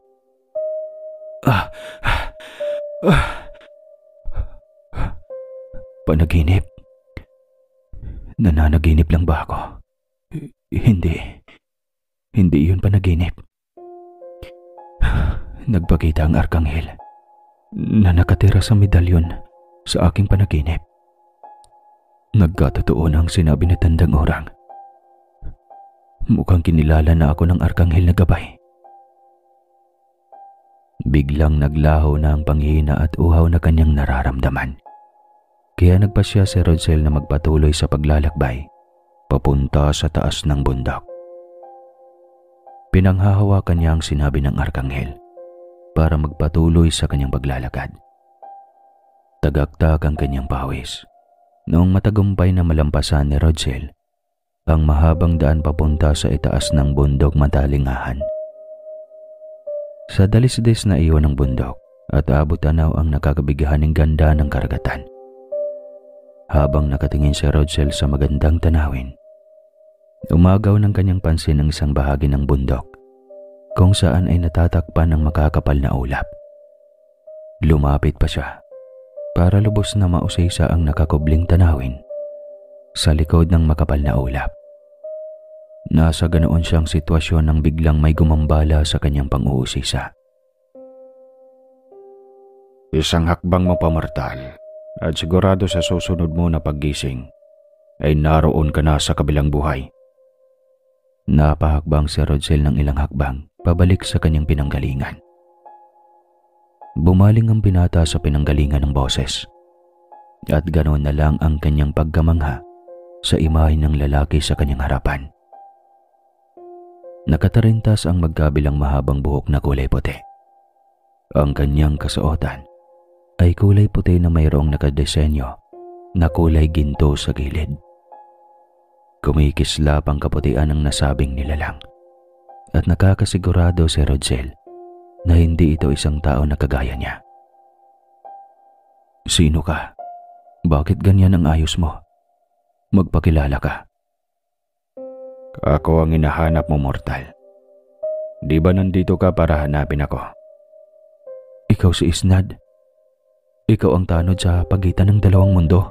Panaginip? Nananaginip lang ba ako? Hindi yun panaginip. Nagpakita ang Arkanghel na nakatira sa medalyon sa aking panaginip. Nagkatotoo na ang sinabi ni Tandang Orang. Mukhang kinilala na ako ng Arkanghel na gabay. Biglang naglaho na ang panghihina at uhaw na kanyang nararamdaman. Kaya nagpasya si Rodsel na magpatuloy sa paglalakbay papunta sa taas ng bundok. Pinanghahawakan niya ang sinabi ng Arkanghel para magpatuloy sa kanyang paglalakad. Tagaktak ang kanyang pawis noong matagumpay na malampasan ni Rodsel ang mahabang daan papunta sa itaas ng bundok matalingahan. Sa dalisdis na iwan ng bundok at abot-tanaw ang nakakabigahaning ganda ng karagatan. Habang nakatingin si Rodsel sa magandang tanawin, umagaw ng kanyang pansin ang isang bahagi ng bundok kung saan ay natatakpan ng makakapal na ulap. Lumapit pa siya para lubos na mausisa ang nakakubling tanawin sa likod ng makapal na ulap. Nasa ganoon siyang sitwasyon nang biglang may gumambala sa kanyang pang-uusisa. Isang hakbang mo pa, mortal, at sigurado sa susunod mo na paggising ay naroon ka na sa kabilang buhay. Napahakbang si Rodsel ng ilang hakbang pabalik sa kanyang pinanggalingan. Bumaling ang binata sa pinanggalingan ng boses at ganoon na lang ang kanyang pagkamangha sa imahe ng lalaki sa kanyang harapan. Nakatarintas ang magkabilang mahabang buhok na kulay puti. Ang kanyang kasuotan ay kulay puti na mayroong nakadesenyo na kulay ginto sa gilid. Kumikislap ang kaputian ng nasabing nilalang at nakakasigurado si Rodsel na hindi ito isang tao na kagaya niya. Sino ka? Bakit ganyan ang ayos mo? Magpakilala ka. Ako ang hinahanap mo, mortal. Di ba nandito ka para hanapin ako? Ikaw si Isnad. Ikaw ang tanod sa pagitan ng dalawang mundo.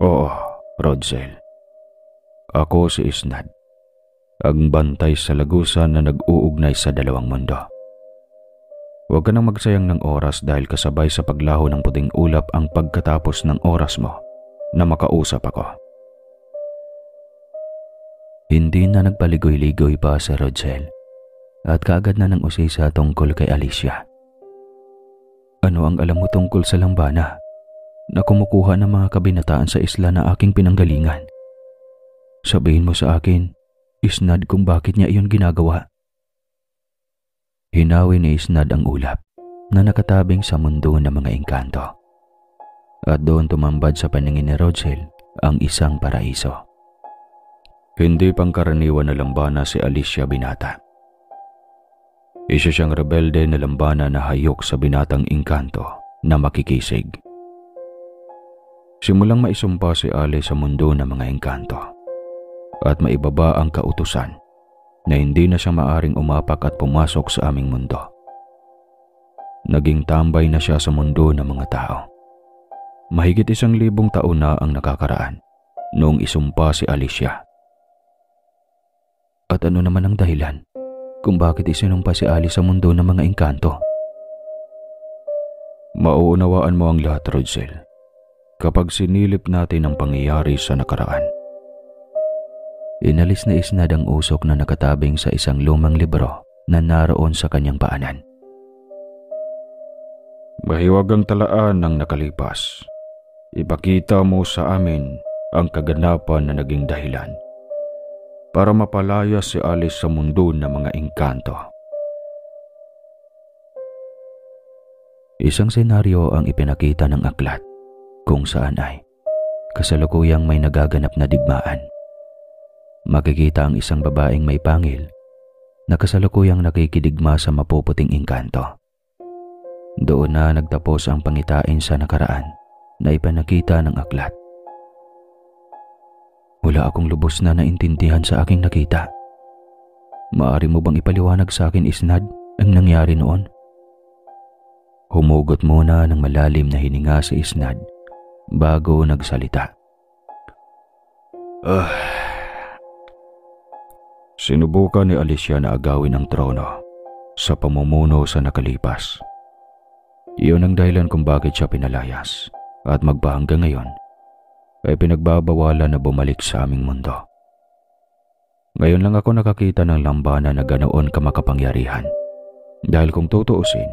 Oo, Rodsel. Ako si Isnad, ang bantay sa lagusan na nag-uugnay sa dalawang mundo. Huwag ka nang magsayang ng oras dahil kasabay sa paglaho ng puting ulap ang pagkatapos ng oras mo na makausap ako. Hindi na nagpaligoy-ligoy pa si Rodsel at kaagad na nang usisa tungkol kay Alicia. Ano ang alam mo tungkol sa lambana na kumukuha ng mga kabinataan sa isla na aking pinanggalingan? Sabihin mo sa akin, Isnad, kung bakit niya iyon ginagawa. Hinawi ni Isnad ang ulap na nakatabing sa mundo ng mga engkanto. At doon tumambad sa paningin ni Rodsel ang isang paraiso. Hindi pangkaraniwan na lambana si Alicia binata. Isa siyang rebelde na lambana na hayok sa binatang engkanto na makikisig. Simulang maisumpa si Ali sa mundo ng mga engkanto at maibaba ang kautusan na hindi na siya maaring umapak at pumasok sa aming mundo. Naging tambay na siya sa mundo ng mga tao. Mahigit 1,000 taon na ang nakakaraan noong isumpa si Alicia. At ano naman ang dahilan kung bakit isinumpa si Ali sa mundo ng mga engkanto? Mauunawaan mo ang lahat, Rodsel, kapag sinilip natin ang pangyayari sa nakaraan. Inalis ni Isnad ang usok na nakatabing sa isang lumang libro na naroon sa kanyang paanan. Mahiwagang talaan ng nakalipas. Ipakita mo sa amin ang kaganapan na naging dahilan para mapalaya si Alice sa mundo ng mga engkanto. Isang senaryo ang ipinakita ng aklat kung saan ay kasalukuyang may nagaganap na digmaan. Makikita ang isang babaeng may pangil na kasalukuyang nakikidigma sa mapuputing engkanto. Doon na nagtapos ang pangitain sa nakaraan na ipinakita ng aklat. Wala akong lubos na naintindihan sa aking nakita. Maaari mo bang ipaliwanag sa akin, Isnad, ang nangyari noon? Humugot muna ng malalim na hininga si Isnad bago nagsalita. Sinubukan ni Alicia na agawin ang trono sa pamumuno sa nakalipas. Iyon ang dahilan kung bakit siya pinalayas at magpahanggang ngayon ay pinagbabawalan na bumalik sa aming mundo. Ngayon lang ako nakakita ng lambana na ganoon kamakapangyarihan dahil kung tutuusin,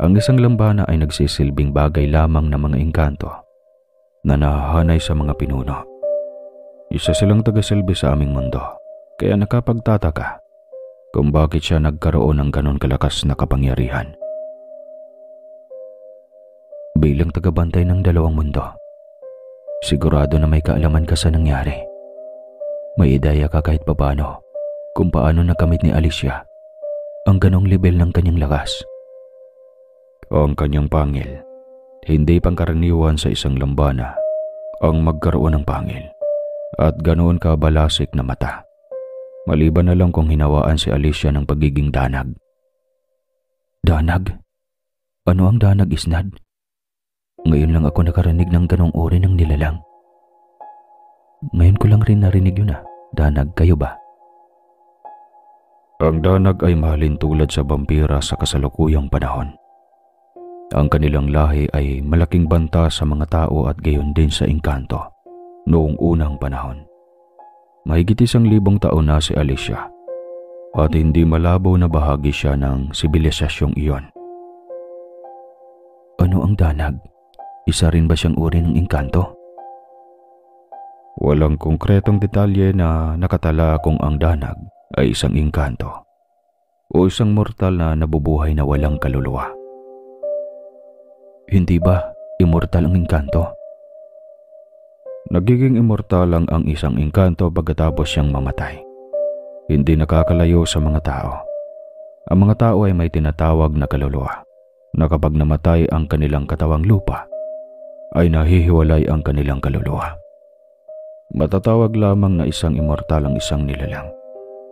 ang isang lambana ay nagsisilbing bagay lamang ng mga engkanto na nahahanay sa mga pinuno. Isa silang tagasilbi sa aming mundo. Kaya nakapagtataka kung bakit siya nagkaroon ng ganon kalakas na kapangyarihan. Bilang tagabantay ng dalawang mundo, sigurado na may kaalaman ka sa nangyari. May ideya ka kahit papano kung paano nakamit ni Alicia ang ganong level ng kanyang lakas? Ang kanyang pangil, hindi pangkaraniwan sa isang lambana ang magkaroon ng pangil at ganoon kabalasik na mata. Maliban na lang kung hinawaan si Alicia ng pagiging danag. Danag? Ano ang danag, Isnad? Ngayon lang ako nakarinig ng ganong uri ng nilalang. Ngayon ko lang rin narinig yun. Danag, kayo ba? Ang danag ay mahalin tulad sa vampira sa kasalukuyang panahon. Ang kanilang lahi ay malaking banta sa mga tao at gayon din sa engkanto noong unang panahon. Mahigit 1,000 taon na si Alicia at hindi malabo na bahagi siya ng sibilisasyong iyon. Ano ang danag? Isa rin ba siyang uri ng engkanto? Walang konkretong detalye na nakatala kung ang danag ay isang engkanto o isang mortal na nabubuhay na walang kaluluwa. Hindi ba immortal ang engkanto? Nagiging immortal lang ang isang engkanto pagkatapos siyang mamatay. Hindi nakakalayo sa mga tao. Ang mga tao ay may tinatawag na kaluluwa na kapag namatay ang kanilang katawang lupa, ay nahihiwalay ang kanilang kaluluwa. Matatawag lamang na isang immortal ang isang nilalang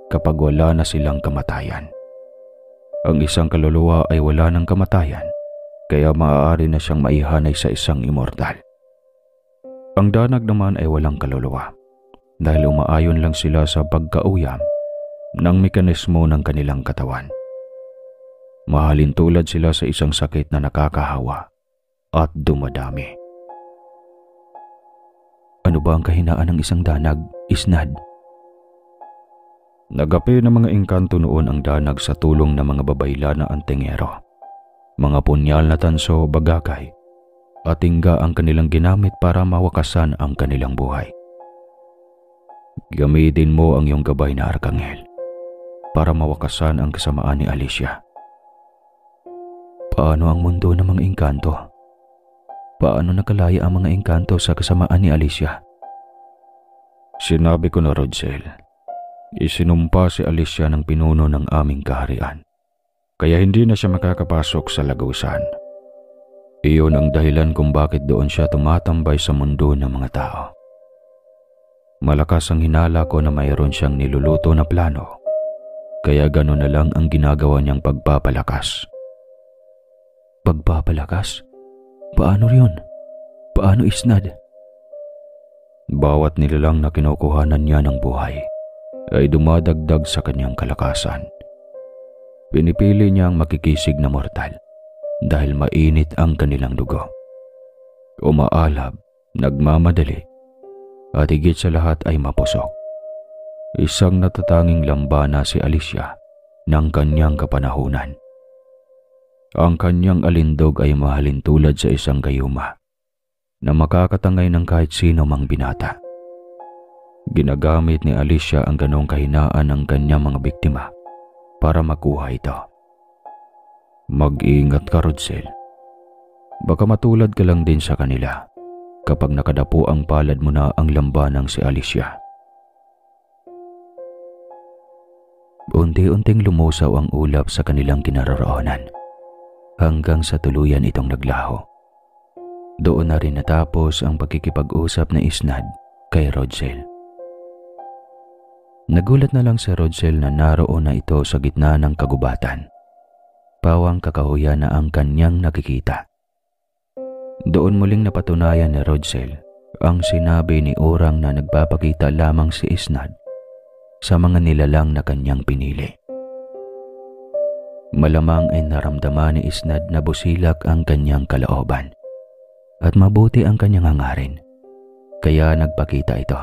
kapag wala na silang kamatayan. Ang isang kaluluwa ay wala ng kamatayan, kaya maaari na siyang maihanay sa isang immortal. Ang danag naman ay walang kaluluwa dahil umaayon lang sila sa pagkauyam ng mekanismo ng kanilang katawan. Mahalin tulad sila sa isang sakit na nakakahawa at dumadami. Ano ba ang kahinaan ng isang danag, Isnad? Nagapi ng mga engkanto noon ang danag sa tulong ng mga babayla na antingero. Mga punyal na tanso, bagakay at tingga ang kanilang ginamit para mawakasan ang kanilang buhay. Gamitin mo ang iyong gabay na arkanghel para mawakasan ang kasamaan ni Alicia. Paano ang mundo ng mga engkanto? Paano nakalaya ang mga engkanto sa kasamaan ni Alicia? Sinabi ko na, Rodsel, isinumpa si Alicia ng pinuno ng aming kaharian, kaya hindi na siya makakapasok sa lagusan. Iyon ang dahilan kung bakit doon siya tumatambay sa mundo ng mga tao. Malakas ang hinala ko na mayroon siyang niluluto na plano, kaya gano'n na lang ang ginagawa niyang pagpapalakas. Pagpapalakas? Paano yun? Paano, Isnad? Bawat nilalang na kinukuhanan niya ng buhay ay dumadagdag sa kanyang kalakasan. Pinipili niyang makikisig na mortal dahil mainit ang kanilang dugo. Umaalab, nagmamadali, at higit sa lahat ay mapusok. Isang natatanging lambana si Alicia ng kanyang kapanahunan. Ang kanyang alindog ay mahalin tulad sa isang gayuma na makakatangay ng kahit sino mang binata. Ginagamit ni Alicia ang ganong kahinaan ng kanyang mga biktima para makuha ito. Mag-iingat ka, Rodsel. Baka matulad ka lang din sa kanila kapag nakadapo ang palad mo na ang lambanang si Alicia. Unti-unting lumusaw ang ulap sa kanilang kinaroroonan hanggang sa tuluyan itong naglaho. Doon na rin natapos ang pagkikipag-usap na Isnad kay Rodsel. Nagulat na lang si Rodsel na naroon na ito sa gitna ng kagubatan. Pawang kakahuyan na ang kanyang nakikita. Doon muling napatunayan ni Rodsel ang sinabi ni Orang na nagpapakita lamang si Isnad sa mga nilalang na kanyang pinili. Malamang ay naramdaman ni Isnad na busilak ang kanyang kalooban at mabuti ang kanyang hangarin, kaya nagpakita ito.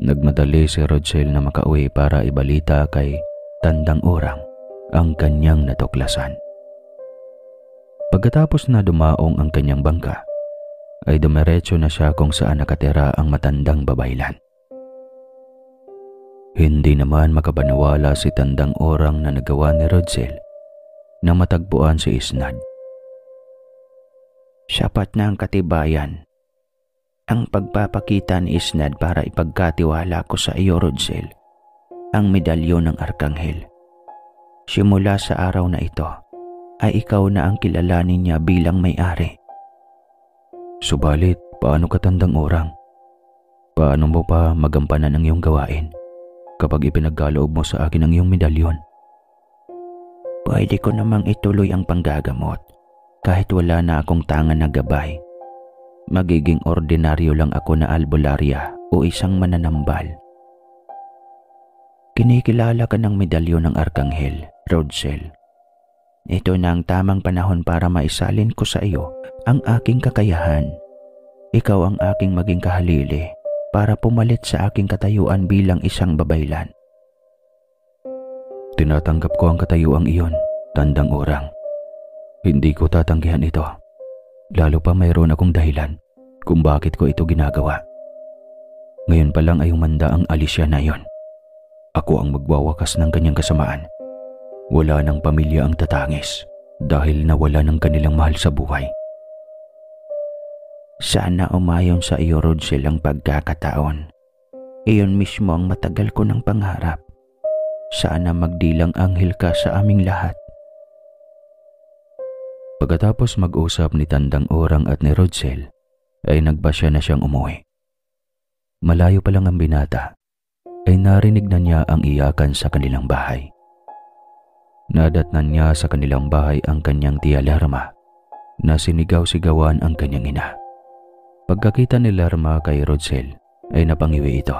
Nagmadali si Rodsel na makauwi para ibalita kay Tandang Orang ang kanyang natuklasan. Pagkatapos na dumaong ang kanyang bangka, ay dumiretso na siya kung saan nakatira ang matandang babaylan. Hindi naman makapaniwala si Tandang Orang na nagawa ni Rodsel na matagpuan si Isnad. Sapat na ang katibayan Ang pagpapakita ni Isnad para ipagkatiwala ko sa iyo, Rodsel, ang medalyon ng Arkanghel. Simula sa araw na ito, ay ikaw na ang kilalanin niya bilang may-ari. Subalit, paano ka tandang orang? Paano mo pa magampanan ang iyong gawain kapag ipinagkaloob mo sa akin ang iyong medalyon? Pwede ko namang ituloy ang panggagamot kahit wala na akong tangan na gabay. Magiging ordinaryo lang ako na albularya o isang mananambal. Kinikilala ka ng medalyon ng Arkanghel, Rodsel. Ito na ang tamang panahon para maisalin ko sa iyo ang aking kakayahan. Ikaw ang aking maging kahalili para pumalit sa aking katayuan bilang isang babaylan. Tinatanggap ko ang katayuang iyon, tandang orang. Hindi ko tatanggihan ito. Lalo pa mayroon akong dahilan kung bakit ko ito ginagawa. Ngayon pa lang ay humanda ang Alicia na iyon. Ako ang magwawakas ng kanyang kasamaan. Wala ng pamilya ang tatangis dahil nawala ng kanilang mahal sa buhay. Sana umayon sa iyo, Rodsel, ang pagkakataon. Iyon mismo ang matagal ko ng pangarap. Sana magdilang anghel ka sa aming lahat. Pagkatapos mag-usap ni Tandang Orang at ni Rodsel, ay nagbasya na siyang umuwi. Malayo pa lang ang binata, ay narinig na niya ang iyakan sa kanilang bahay. Nadatnan niya sa kanilang bahay ang kanyang tiya Lerma na sinigaw-sigawan ang kanyang ina. Pagkakita ni Lerma kay Rodsel ay napangiwi ito,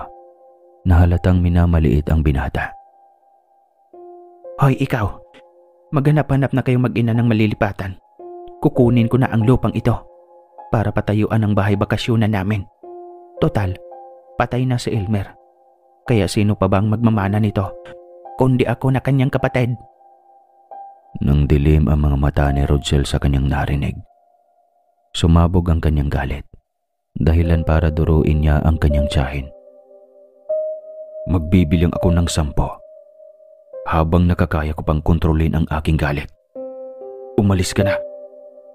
na halatang minamaliit ang binata. Hoy ikaw, maghanap-hanap na kayong mag-ina ng malilipatan. Kukunin ko na ang lupang ito para patayuan ang bahay bakasyonan namin. Total, patay na si Elmer. Kaya sino pa bang magmamana nito kundi ako na kanyang kapatid? Nang dilim ang mga mata ni Rodsel sa kanyang narinig, sumabog ang kanyang galit, dahilan para duruin niya ang kanyang tiyahin. Magbibilang ako ng 10 habang nakakaya ko pang kontrolin ang aking galit. Umalis ka na.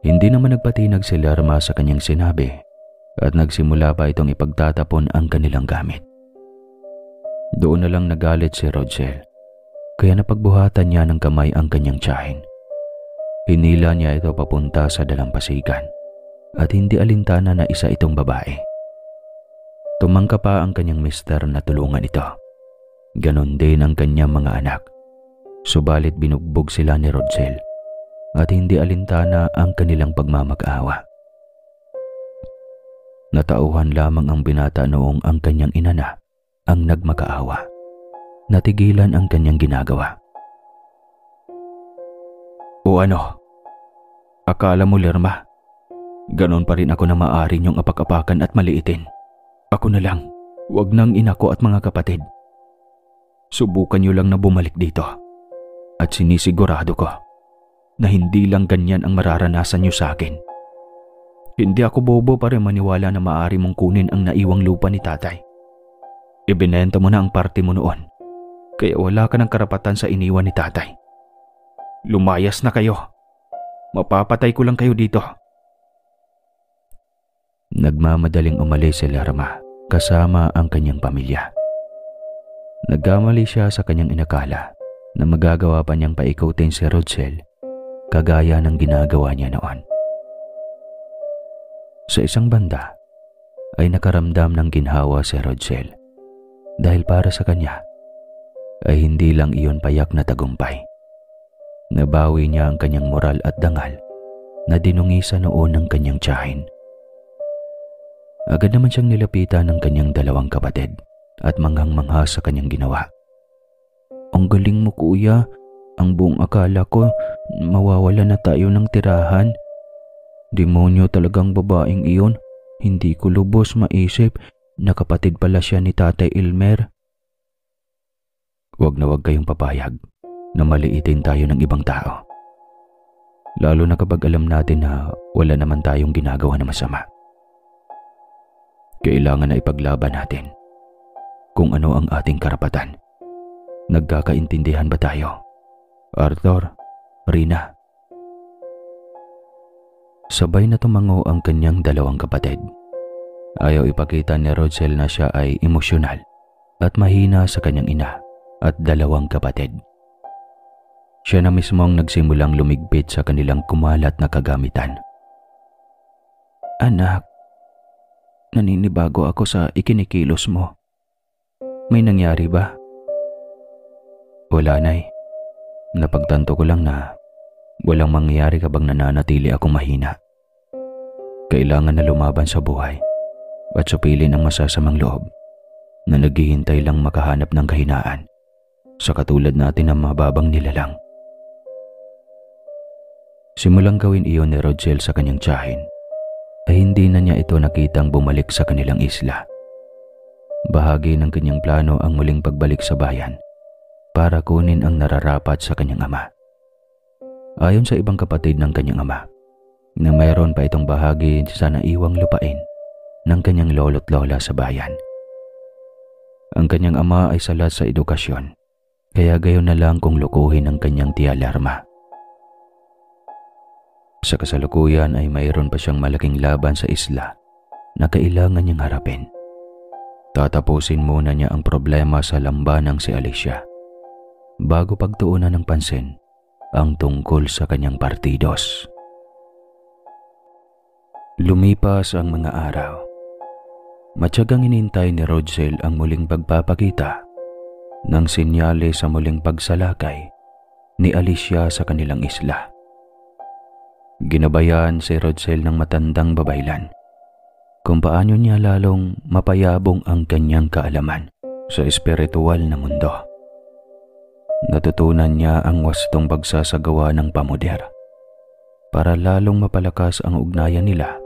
Hindi naman nagpatinag si Lerma sa kanyang sinabi at nagsimula pa itong ipagtatapon ang kanilang gamit. Doon na lang nagalit si Rodsel, kaya napagbuhatan niya ng kamay ang kanyang tiyahin. Hinila niya ito papunta sa dalampasigan at hindi alintana na isa itong babae. Tumangka pa ang kanyang mister na tulungan ito. Ganon din ang kanyang mga anak. Subalit binugbog sila ni Rodsel at hindi alintana ang kanilang pagmamag-awa. Natauhan lamang ang binata noong ang kanyang ina na ang nagmakaawa. Natigilan ang kanyang ginagawa. O ano? Akala mo, Lerma, ganon pa rin ako na maaari niyong apak-apakan at maliitin? Ako na lang, wag nang ina ko at mga kapatid. Subukan niyo lang na bumalik dito at sinisigurado ko na hindi lang ganyan ang mararanasan niyo sa akin. Hindi ako bobo para maniwala na maaari mong kunin ang naiwang lupa ni tatay. Ibinenta mo na ang parte mo noon, kaya wala ka ng karapatan sa iniwan ni tatay. Lumayas na kayo. Mapapatay ko lang kayo dito. Nagmamadaling umalis si Lerma kasama ang kanyang pamilya. Nagkamali siya sa kanyang inakala na magagawa pa niyang paikutin si Rodsel kagaya ng ginagawa niya noon. Sa isang banda ay nakaramdam ng ginhawa si Rodsel dahil para sa kanya ay hindi lang iyon payak na tagumpay. Nabawi niya ang kanyang moral at dangal na dinungisa noon ng kanyang tiyahin. Agad naman siyang nilapitan ng kanyang dalawang kapatid at manghang-mangha sa kanyang ginawa. Ang galing mo, kuya. Ang buong akala ko mawawala na tayo ng tirahan. Demonyo talagang babaeng iyon. Hindi ko lubos maisip na kapatid pala siya ni Tatay Elmer. Huwag na huwag kayong papayag na maliitin tayo ng ibang tao. Lalo na kapag alam natin na wala naman tayong ginagawa na masama. Kailangan na ipaglaban natin kung ano ang ating karapatan. Nagkakaintindihan ba tayo, Arthur, Rina? Sabay na tumango ang kanyang dalawang kapatid. Ayaw ipakita ni Rodsel na siya ay emosyonal at mahina sa kanyang ina at dalawang kapatid. Siya na mismo ang nagsimulang lumigpit sa kanilang kumalat na kagamitan. Anak, naninibago ako sa ikinikilos mo. May nangyari ba? Wala, Nay. Napagtanto ko lang na walang mangyayari kapag nananatili akong mahina. Kailangan na lumaban sa buhay at supilin ang masasamang loob na naghihintay lang makahanap ng kahinaan sa katulad natin ng mababang nilalang. Simulang gawin iyon ni Rodsel sa kanyang tiyahin ay hindi na niya ito nakitang bumalik sa kanilang isla. Bahagi ng kanyang plano ang muling pagbalik sa bayan para kunin ang nararapat sa kanyang ama. Ayon sa ibang kapatid ng kanyang ama, na mayroon pa itong bahagi sa naiwang lupain ng kanyang lolo't lola sa bayan. Ang kanyang ama ay salat sa edukasyon, kaya gayon na lang kung lukuhin ang kanyang tiya Lerma. Sa kasalukuyan ay mayroon pa siyang malaking laban sa isla na kailangan niyang harapin. Tatapusin muna niya ang problema sa lambanang si Alicia bago pagtuunan ng pansin ang tungkol sa kanyang partidos. Lumipas ang mga araw. Matyagang inintay ni Rodsel ang muling pagpapakita ng sinyales sa muling pagsalakay ni Alicia sa kanilang isla. Ginabayan si Rodsel ng matandang babaylan kung paano niya lalong mapayabong ang kanyang kaalaman sa espiritual na mundo. Natutunan niya ang wastong pagsasagawa ng pamuder para lalong mapalakas ang ugnayan nila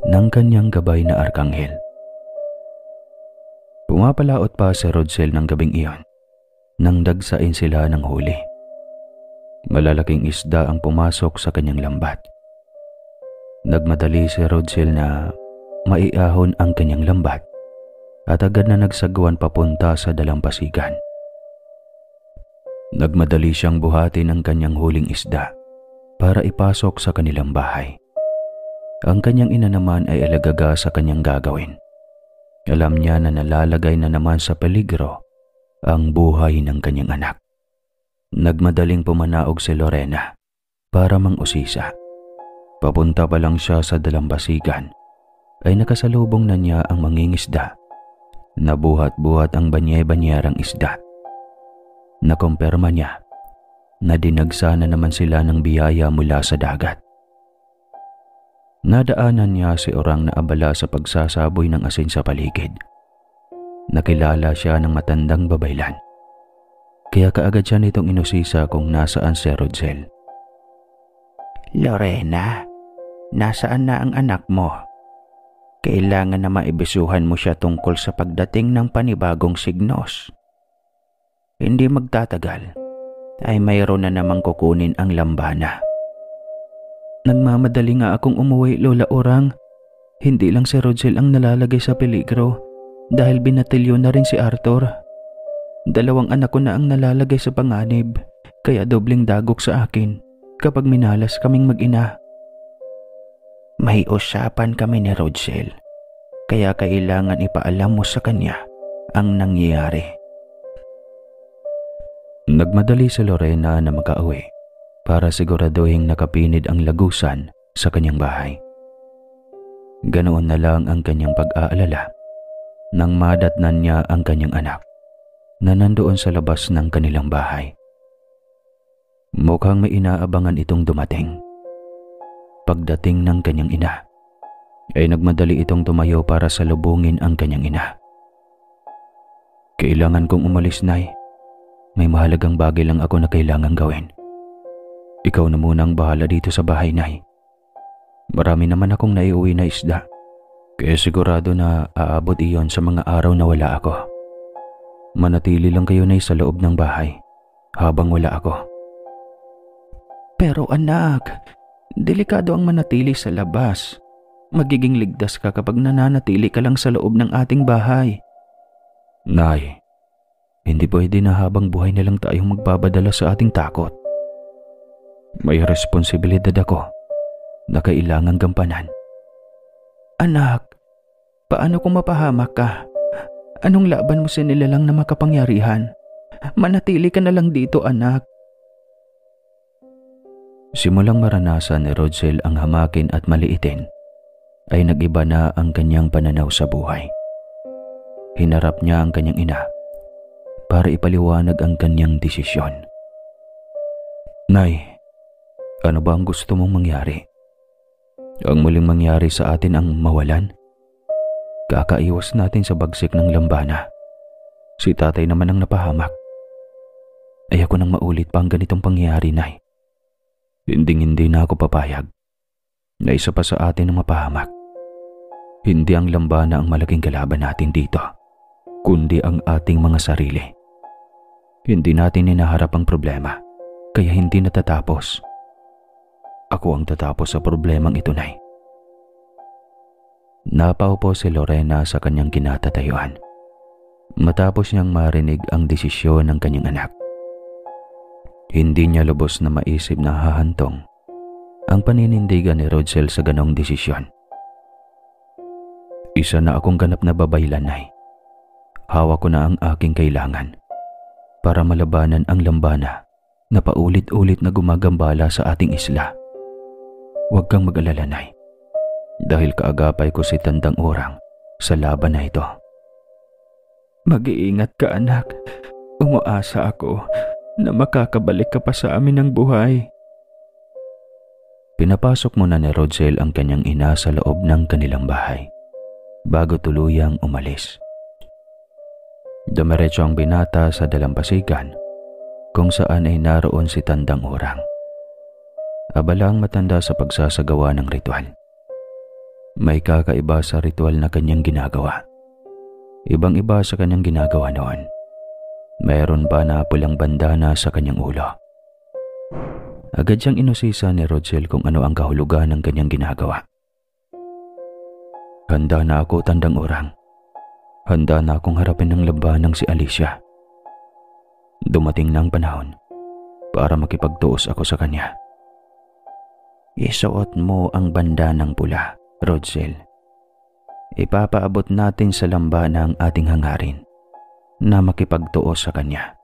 ng kanyang gabay na arkanghel. Pumapalaot pa si Rodsel ng gabing iyon nang dagsain sila ng huli. Malalaking isda ang pumasok sa kanyang lambat. Nagmadali si Rodsel na maiahon ang kanyang lambat at agad na nagsagawan papunta sa dalampasigan. Nagmadali siyang buhatin ang kanyang huling isda para ipasok sa kanilang bahay. Ang kanyang ina naman ay alagaga sa kanyang gagawin. Alam niya na nalalagay na naman sa peligro ang buhay ng kanyang anak. Nagmadaling pumanaog si Lorena para mang-usisa. Papunta pa lang siya sa dalampasigan ay nakasalubong na niya ang mangingisda. Nabuhat-buhat ang banye-banyerang isda. Nakumpirma niya na dinagsa na naman sila ng biyaya mula sa dagat. Nadaanan niya si Orang na abala sa pagsasaboy ng asin sa paligid. Nakilala siya ng matandang babaylan. Kaya kaagad siya nitong inusisa kung nasaan si Rodsel. Lorena, nasaan na ang anak mo? Kailangan na maibisuhan mo siya tungkol sa pagdating ng panibagong signos. Hindi magtatagal ay mayroon na namang kukunin ang lambana. Nagmamadali nga akong umuwi, Lola Orang. Hindi lang si Rodsel ang nalalagay sa peligro dahil binatilyo na rin si Arthur. 2 anak ko na ang nalalagay sa panganib, kaya dobling dagok sa akin kapag minalas kaming mag-ina. May usapan kami ni Rodsel, kaya kailangan ipaalam mo sa kanya ang nangyayari. Nagmadali si Lorena na makauwi para siguraduhin nakapinid ang lagusan sa kanyang bahay. Ganoon na lang ang kanyang pag-aalala nang madatnan niya ang kanyang anak na nandoon sa labas ng kanilang bahay. Mukhang may inaabangan itong dumating. Pagdating ng kanyang ina, ay nagmadali itong tumayo para salubungin ang kanyang ina. Kailangan kong umalis, Nay. May mahalagang bagay lang ako na kailangan gawin. Ikaw na muna ang bahala dito sa bahay, Nay. Marami naman akong naiuwi na isda, kaya sigurado na aabot iyon sa mga araw na wala ako. Manatili lang kayo, Nay, sa loob ng bahay habang wala ako. Pero anak, delikado ang manatili sa labas. Magiging ligtas ka kapag nananatili ka lang sa loob ng ating bahay. Nay, hindi pwede na habang buhay na lang tayong magbabadala sa ating takot. May responsibilidad ako na kailangang gampanan. Anak, Paano kung mapahamak ka? Anong laban mo sa nilalang na makapangyarihan? Manatili ka na lang dito, anak. Simulang maranasan ni Rodsel ang hamakin at maliitin, ay nag-iba na ang kanyang pananaw sa buhay. Hinarap niya ang kanyang ina para ipaliwanag ang kanyang desisyon. Nay, ano ba ang gusto mong mangyari? Ang muling mangyari sa atin ang mawalan? Kakaiwas natin sa bagsik ng lambana. Si tatay naman ang napahamak. Ayoko nang maulit pa ang ganitong pangyayari, Nay. Hindi na ako papayag na isa pa sa atin ang mapahamak. Hindi ang lambana ang malaking kalaban natin dito, kundi ang ating mga sarili. Hindi natin inaharap ang problema, kaya hindi natatapos. Ako ang tatapos sa problemang ito, Nay. Napaupo si Lorena sa kanyang kinatatayuan matapos niyang marinig ang desisyon ng kanyang anak. Hindi niya lubos na maisip na hahantong ang paninindigan ni Rodsel sa ganong desisyon. Isa na akong ganap na babaylan, Nay. Hawak ko na ang aking kailangan para malabanan ang lambana na paulit-ulit na gumagambala sa ating isla. Huwag kang mag-alala, Nay, dahil kaagapay ko si Tandang Urang sa laban na ito. Mag-iingat ka, anak. Umuasa ako na makakabalik ka pa sa amin ng buhay. Pinapasok muna ni Rodsel ang kanyang ina sa loob ng kanilang bahay bago tuluyang umalis. Dumiretso ang binata sa dalampasigan kung saan ay naroon si Tandang Urang. Abalang matanda sa pagsasagawa ng ritual. May kakaiba sa ritual na kanyang ginagawa. Ibang-iba sa kanyang ginagawa noon. Mayroon pa na pulang bandana sa kanyang ulo. Agad siyang inusisa ni Rodsel kung ano ang kahulugan ng kanyang ginagawa. Handa na ako, Tandang Urang. Handa na akong harapin ng labanang si Alicia. Dumating na ang panahon para makipagtuos ako sa kanya. Isuot mo ang bandanang pula, Rodsel. Ipapaabot natin sa lambana ang ating hangarin na makipagtuos sa kanya.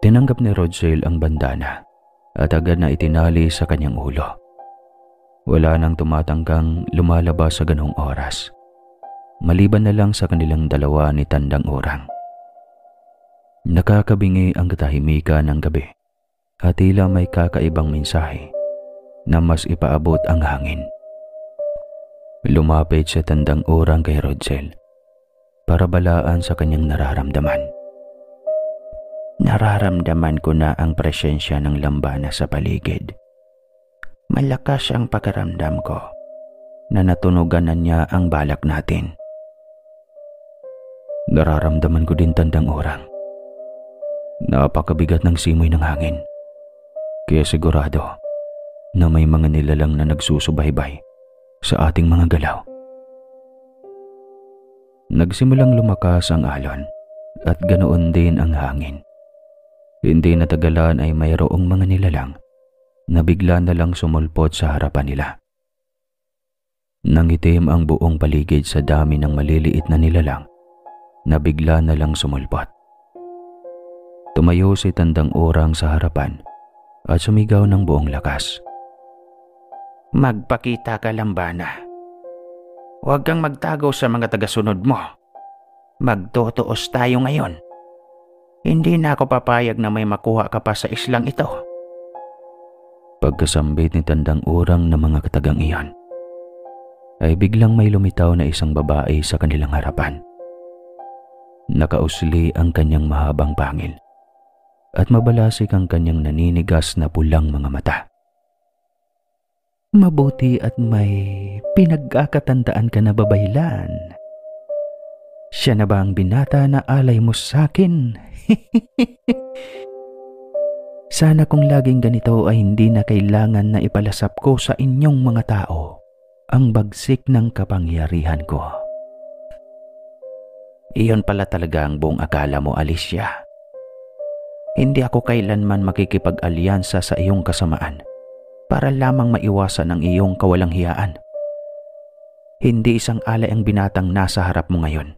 Tinanggap ni Rodsel ang bandana at agad na itinali sa kanyang ulo. Wala nang tumatangkang lumalabas sa ganong oras, maliban na lang sa kanilang dalawa ni Tandang Urang. Nakakabingi ang katahimikan ng gabi at tila may kakaibang mensahe na mas ipaabot ang hangin. Lumapit si Tandang Urang kay Rodsel para balaan sa kanyang nararamdaman. Nararamdaman ko na ang presensya ng lambana sa paligid. Malakas ang pakiramdam ko na natunugan na niya ang balak natin. Nararamdaman ko din, Tandang Urang. Napakabigat ng simoy ng hangin. Kaya sigurado na may mga nilalang na nagsusubaybay sa ating mga galaw. Nagsimulang lumakas ang alon at ganoon din ang hangin. Hindi natagalan ay mayroong mga nilalang na bigla na lang sumulpot sa harapan nila. Nangitim ang buong paligid sa dami ng maliliit na nilalang na bigla na lang sumulpot. Tumayo si Tandang Urang sa harapan at sumigaw ng buong lakas. Magpakita ka, lambana. Huwag kang magtago sa mga tagasunod mo. Magtutuos tayo ngayon. Hindi na ako papayag na may makuha ka pa sa islang ito. Pagkasambit ni Tandang Urang ng mga katagang iyon, ay biglang may lumitaw na isang babae sa kanilang harapan. Nakausli ang kanyang mahabang pangil at mabalasik ang kanyang naninigas na pulang mga mata. Mabuti at may pinagkakatandaan ka na, babaylan. Siya na ba ang binata na alay mo sa akin? Sana kung laging ganito ay hindi na kailangan na ipalasap ko sa inyong mga tao ang bagsik ng kapangyarihan ko. Iyon pala talaga ang buong akala mo, Alicia. Hindi ako kailanman makikipag-alyansa sa iyong kasamaan para lamang maiwasan ang iyong kawalanghiyaan. Hindi isang alay ang binatang nasa harap mo ngayon,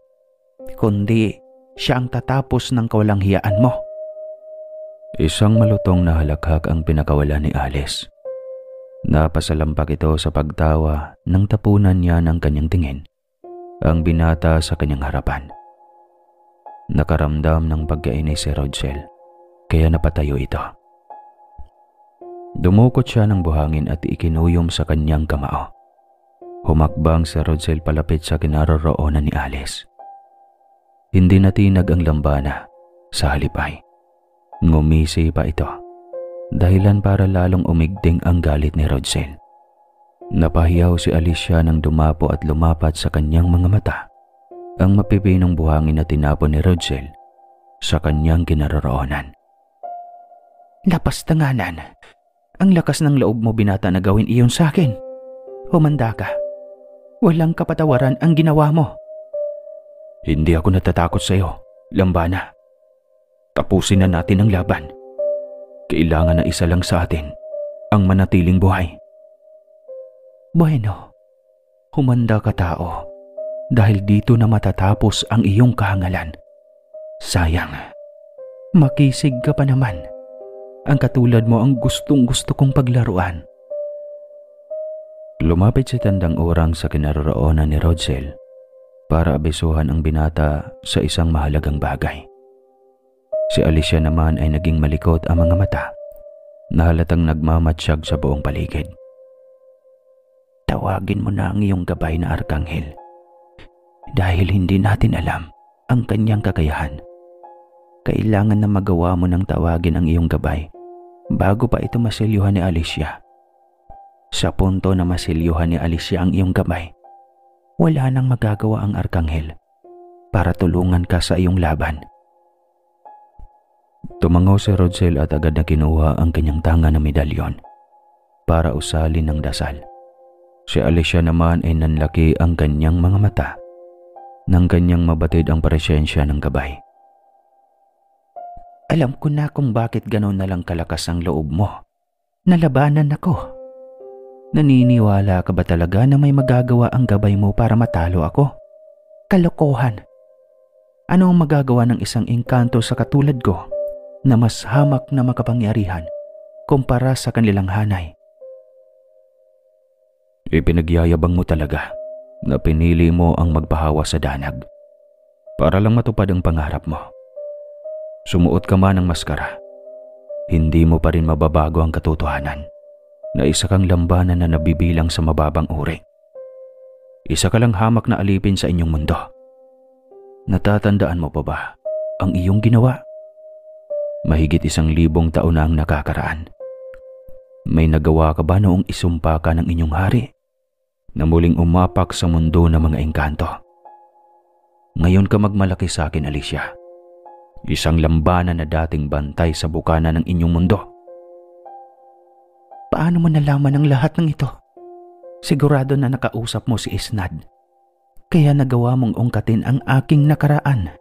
kundi siya ang tatapos ng kawalanghiyaan mo. Isang malutong na halakhak ang pinakawala ni Alice. Napasalampak ito sa pagtawa nang tapunan niya ng kanyang tingin ang binata sa kanyang harapan. Nakaramdam ng pagkainis si Rodsel, kaya napatayo ito. Dumukot siya ng buhangin at ikinuyom sa kanyang kamao. Humakbang si Rodsel palapit sa kinaroroonan ni Alice. Hindi natinag ang lambana, sa halip ay ngumisi pa ito, dahilan para lalong umigting ang galit ni Rodsel. Napahiyaw si Alicia nang dumapo at lumapat sa kanyang mga mata ang mapipinong buhangin na tinapon ni Rodsel sa kanyang kinaroroonan. Lapastanganan! Ang lakas ng loob mo binata na gawin iyon sa akin. Humanda ka. Walang kapatawaran ang ginawa mo. Hindi ako natatakot sa iyo, Lambana. Tapusin na natin ang laban. Kailangan na isa lang sa atin ang manatiling buhay. Bueno, humanda ka tao, dahil dito na matatapos ang iyong kahangalan. Sayang, makisig ka pa naman. Ang katulad mo ang gustong-gusto kong paglaruan. Lumapit si Tandang Urang sa kinaroroonan ni Rodsel para abisuhan ang binata sa isang mahalagang bagay. Si Alicia naman ay naging malikot ang mga mata na halatang nagmamatsyag sa buong paligid. Tawagin mo na ang iyong gabay na Arkanghel, dahil hindi natin alam ang kanyang kakayahan. Kailangan na magawa mo ng tawagin ang iyong gabay bago pa ito masilyuhan ni Alicia. Sa punto na masilyuhan ni Alicia ang iyong gabay, wala nang magagawa ang Arkanghel para tulungan ka sa iyong laban. Tumangaw si Rodsel at agad na kinuha ang kanyang tanga na medalyon para usalin ng dasal. Si Alicia naman ay nanlaki ang kanyang mga mata nang kanyang mabatid ang presensya ng gabay. Alam ko na kung bakit gano'n na lang kalakas ang loob mo. Nalabanan ako. Naniniwala ka ba talaga na may magagawa ang gabay mo para matalo ako? Kalokohan. Ano ang magagawa ng isang engkanto sa katulad ko na mas hamak na makapangyarihan kumpara sa kanilang hanay? Ipinagyayabang mo talaga na pinili mo ang magpahawa sa danag para lang matupad ang pangarap mo. Sumuot ka man ng maskara, hindi mo pa rin mababago ang katotohanan na isa kang lambanan na nabibilang sa mababang uri. Isa ka lang hamak na alipin sa inyong mundo. Natatandaan mo pa ba ang iyong ginawa? Mahigit 1,000 taon na ang nakakaraan. May nagawa ka ba noong isumpa ka ng inyong hari na muling umapak sa mundo ng mga engkanto? Ngayon ka magmalaki sa akin, Alicia. Isang lambanan na dating bantay sa bukana ng inyong mundo. Paano mo nalaman ang lahat ng ito? Sigurado na nakausap mo si Isnad, kaya nagawa mong ungkatin ang aking nakaraan.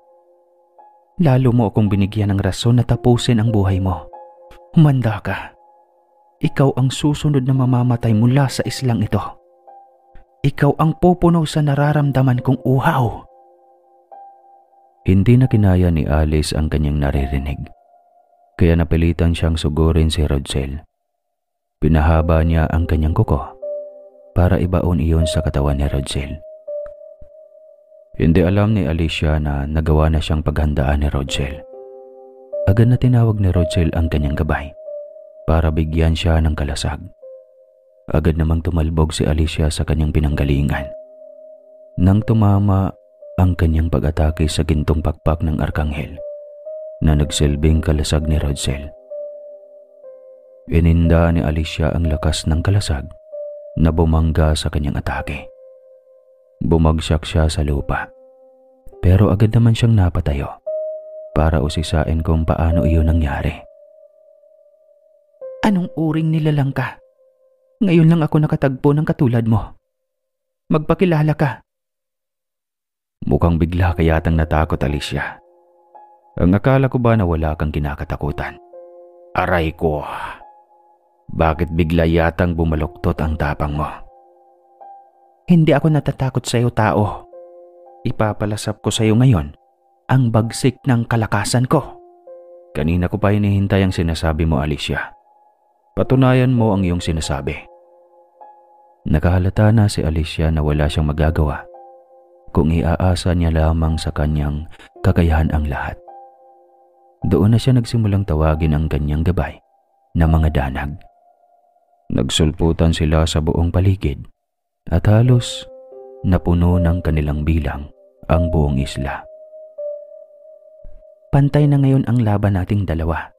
Lalo mo akong binigyan ng rason na tapusin ang buhay mo. Humanda ka. Ikaw ang susunod na mamamatay mula sa islang ito. Ikaw ang pupuno sa nararamdaman kong uhaw. Hindi na kinaya ni Alice ang kanyang naririnig, kaya napilitan siyang sugurin si Rodsel. Pinahaba niya ang kanyang kuko para ibaon iyon sa katawan ni Rodsel. Hindi alam ni Alicia na nagawa na siyang paghandaan ni Rodsel. Agad na tinawag ni Rodsel ang kanyang gabay para bigyan siya ng kalasag. Agad namang tumalbog si Alicia sa kanyang pinanggalingan. Nang tumama ang kanyang pag-atake sa gintong pakpak ng Arkanghel na nagsilbing kalasag ni Rodsel. Ininda ni Alicia ang lakas ng kalasag na bumangga sa kanyang atake. Bumagsak siya sa lupa, pero agad naman siyang napatayo para usisain kung paano iyon nangyari. Anong uring nilalang ka? Ngayon lang ako nakatagpo ng katulad mo. Magpakilala ka. Mukhang bigla ka yatang natakot, Alicia. Ang akala ko ba na wala kang kinakatakutan? Aray ko! Bakit bigla yatang bumaluktot ang tapang mo? Hindi ako natatakot sa iyo, tao. Ipapalasap ko sa iyo ngayon ang bagsik ng kalakasan ko. Kanina ko pa hinihintay ang sinasabi mo, Alicia. Patunayan mo ang iyong sinasabi. Nakahalata na si Alicia na wala siyang magagawa kung iaasa niya lamang sa kanyang kakayahan ang lahat. Doon na siya nagsimulang tawagin ang kanyang gabay na mga danag. Nagsulputan sila sa buong paligid at halos napuno ng kanilang bilang ang buong isla. Pantay na ngayon ang laban nating dalawa.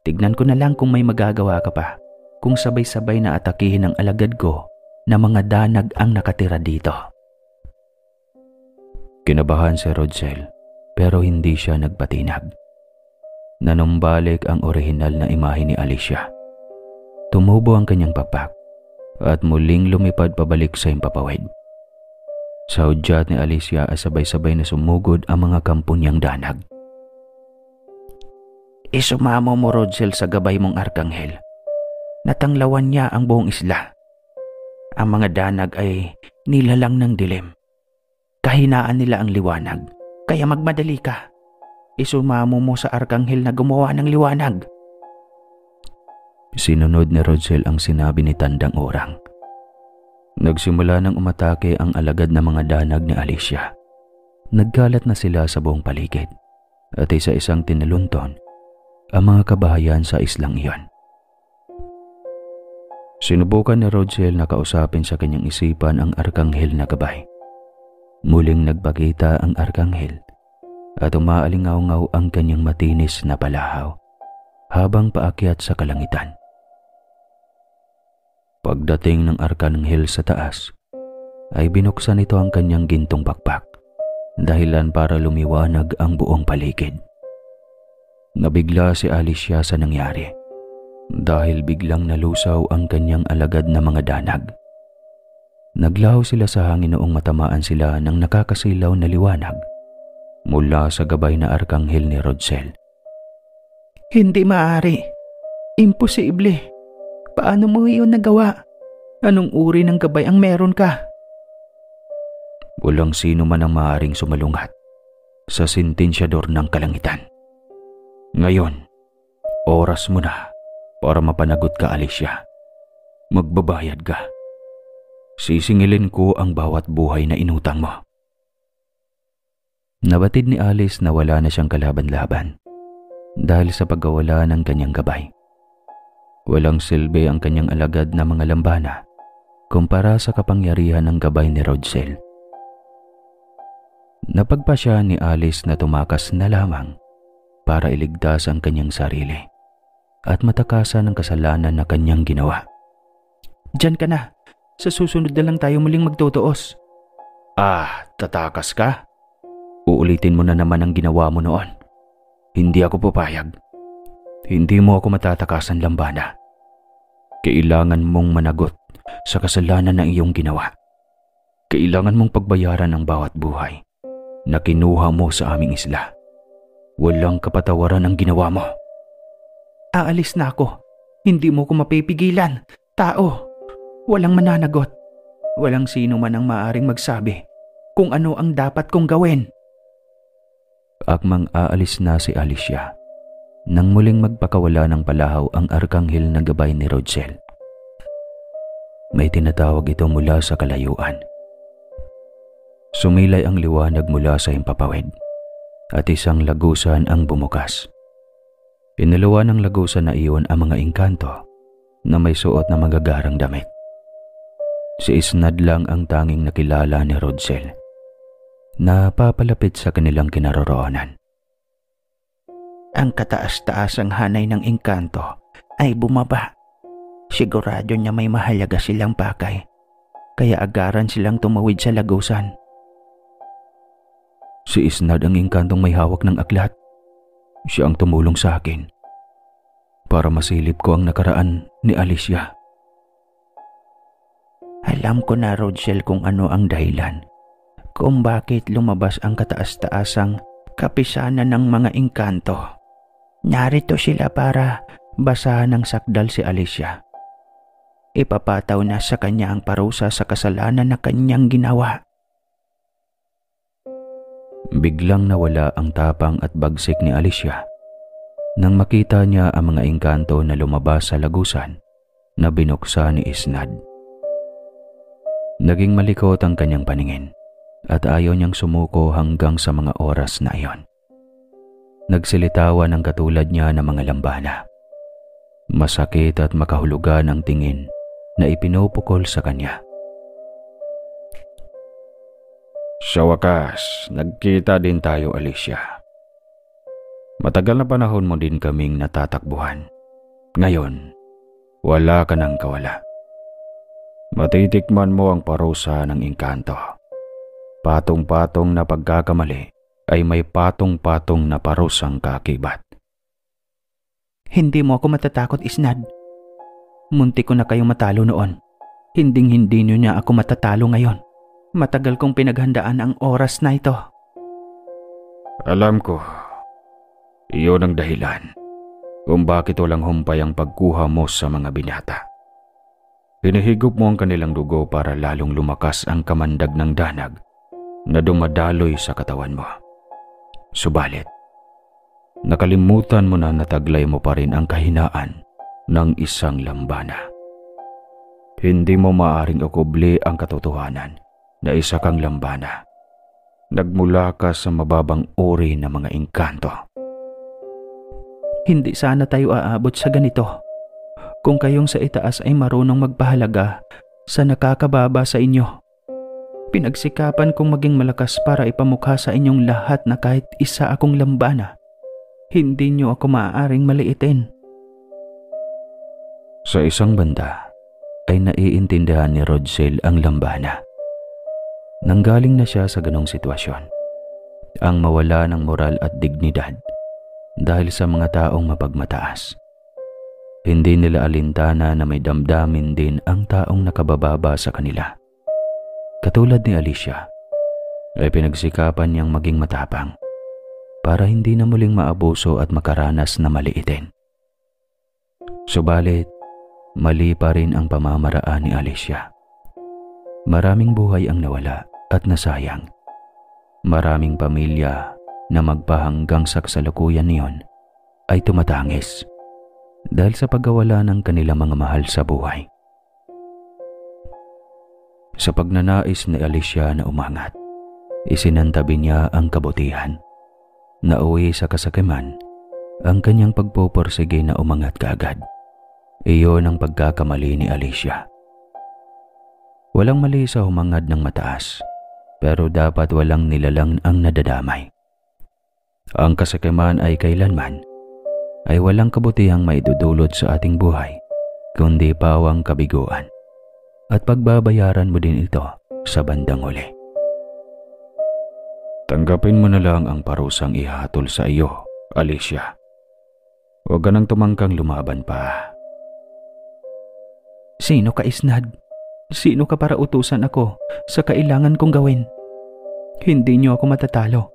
Tignan ko na lang kung may magagawa ka pa kung sabay-sabay na atakihin ang alagad ko na mga danag ang nakatira dito. Kinabahan si Rodsel pero hindi siya nagpatinag. Nanumbalik ang orihinal na imahe ni Alicia. Tumubo ang kanyang pakpak at muling lumipad pabalik sa himpapawid. Sa hudyat ni Alicia ay sabay-sabay na sumugod ang mga kampo niyang danag. Isumamo mo, Rodsel, sa gabay mong arkanghel. Natanglawan niya ang buong isla. Ang mga danag ay nilalang ng dilim. Kahinaan nila ang liwanag, kaya magmadali ka. Isumamo mo sa arkanghel na gumawa ng liwanag. Sinunod ni Rodsel ang sinabi ni Tandang Orang. Nagsimula nang umatake ang alagad na mga danag ni Alicia. Nagkalat na sila sa buong paligid at isa-isang tinalunton ang mga kabahayan sa islang iyon. Sinubukan ni Rodsel na kausapin sa kanyang isipan ang arkanghel na gabay. Muling nagpakita ang arkanghel at umaalingaw-ngaw ang kanyang matinis na palahaw habang paakyat sa kalangitan. Pagdating ng arkanghel sa taas, ay binuksan ito ang kanyang gintong pakpak, dahilan para lumiwanag ang buong paligid. Nabigla si Alicia sa nangyari dahil biglang nalusaw ang kanyang alagad na mga danag. Naglaho sila sa hangin noong matamaan sila ng nakakasilaw na liwanag mula sa gabay na arkanghel ni Rodsel. Hindi maaari. Imposible. Paano mo iyon nagawa? Anong uri ng gabay ang meron ka? Walang sino man ang maaaring sumalungat sa sentensyador ng kalangitan. Ngayon, oras mo na para mapanagot ka, Alicia. Magbabayad ka. Sisingilin ko ang bawat buhay na inutang mo. Nabatid ni Alice na wala na siyang kalaban-laban dahil sa pagkawala ng kanyang gabay. Walang silbi ang kanyang alagad na mga lambana kumpara sa kapangyarihan ng gabay ni Rodsel. Napagpasya ni Alice na tumakas na lamang para iligtas ang kanyang sarili at matakasan ang kasalanan na kanyang ginawa. Diyan ka na. Sa susunod na lang tayo muling magtutuos. Tatakas ka? Uulitin mo na naman ang ginawa mo noon. Hindi ako papayag. Hindi mo ako matatakasan, lambana. Kailangan mong managot sa kasalanan na iyong ginawa. Kailangan mong pagbayaran ang bawat buhay na kinuha mo sa aming isla. Walang kapatawaran ang ginawa mo. Aalis na ako. Hindi mo ko mapipigilan. Tao, walang mananagot. Walang sino man ang maaaring magsabi kung ano ang dapat kong gawin. Akmang aalis na si Alicia nang muling magpakawala ng palahaw ang arkanghel na gabay ni Rodsel. May tinatawag ito mula sa kalayuan. Sumilay ang liwanag mula sa himpapawid at isang lagusan ang bumukas. Inalawa ng lagusan na iyon ang mga engkanto na may suot na magagarang damit. Si Isnad lang ang tanging nakilala ni Rodsel na papalapit sa kanilang kinaroroonan. Ang kataas-taasang hanay ng engkanto ay bumaba. Sigurado niya may mahalaga silang pakay, kaya agaran silang tumawid sa lagusan. Si Isnad ang engkantong may hawak ng aklat. Siya ang tumulong sa akin para masilip ko ang nakaraan ni Alicia. Alam ko na, Rodsel, kung ano ang dahilan kung bakit lumabas ang kataas-taasang kapisanan ng mga engkanto. Narito sila para basahan ng sakdal si Alicia. ipapataw na sa kanya ang parusa sa kasalanan na kanyang ginawa. Biglang nawala ang tapang at bagsik ni Alicia nang makita niya ang mga engkanto na lumabas sa lagusan na binuksan ni Isnad. Naging malikot ang kanyang paningin at ayaw niyang sumuko hanggang sa mga oras na iyon. Nagsilitawan ang katulad niya ng mga lambana. Masakit at makahulugan ang tingin na ipinupukol sa kanya. Sa wakas, nagkita din tayo, Alicia. Matagal na panahon mo din kaming natatakbuhan. Ngayon, wala ka nang kawala. Matitikman mo ang parusa ng engkanto. Patong-patong na pagkakamali ay may patong-patong na parusang kakibat. Hindi mo ako matatakot, Isnad. Munti ko na kayong matalo noon. Hinding-hindi niyo niya ako matatalo ngayon. Matagal kong pinaghandaan ang oras na ito. Alam ko, iyon ang dahilan kung bakit walang humpay ang pagkuha mo sa mga binata. Hinihigop mo ang kanilang dugo para lalong lumakas ang kamandag ng danag na dumadaloy sa katawan mo. Subalit, nakalimutan mo na nataglay mo pa rin ang kahinaan ng isang lambana. Hindi mo maaring ukubli ang katotohanan na isa kang lambana. Nagmula ka sa mababang uri ng mga engkanto. Hindi sana tayo aabot sa ganito kung kayong sa itaas ay marunong magpahalaga sa nakakababa sa inyo. Pinagsikapan kong maging malakas para ipamukha sa inyong lahat na kahit isa akong lambana, hindi niyo ako maaaring maliitin. Sa isang banda ay naiintindihan ni Rodsel ang lambana. Nanggaling na siya sa ganong sitwasyon, ang mawala ng moral at dignidad dahil sa mga taong mapagmataas. Hindi nila alintana na may damdamin din ang taong nakabababa sa kanila. Katulad ni Alicia, ay pinagsikapan niyang maging matapang para hindi na muling maabuso at makaranas na maliitin. Subalit, mali pa rin ang pamamaraan ni Alicia. Maraming buhay ang nawala at nasayang. Maraming pamilya na magpahanggang sa kasalukuyan niyon ay tumatangis dahil sa pagkawala ng kanilang mga mahal sa buhay. Sa pagnanais ni Alicia na umangat, isinantabi niya ang kabutihan. Nauwi sa kasakiman ang kanyang pagpupursige na umangat kaagad. Iyon ang pagkakamali ni Alicia. Walang mali sa humangad ng mataas, pero dapat walang nilalang ang nadadamay. Ang kasakiman ay kailanman ay walang kabutihang maidudulot sa ating buhay, kundi pawang kabiguan. At pagbabayaran mo din ito sa bandang huli. Tanggapin mo na lang ang parusang ihatol sa iyo, Alicia. Huwag ka nang tumangkang lumaban pa. Sino ka, Isnad? Sino ka para utusan ako sa kailangan kong gawin? Hindi niyo ako matatalo.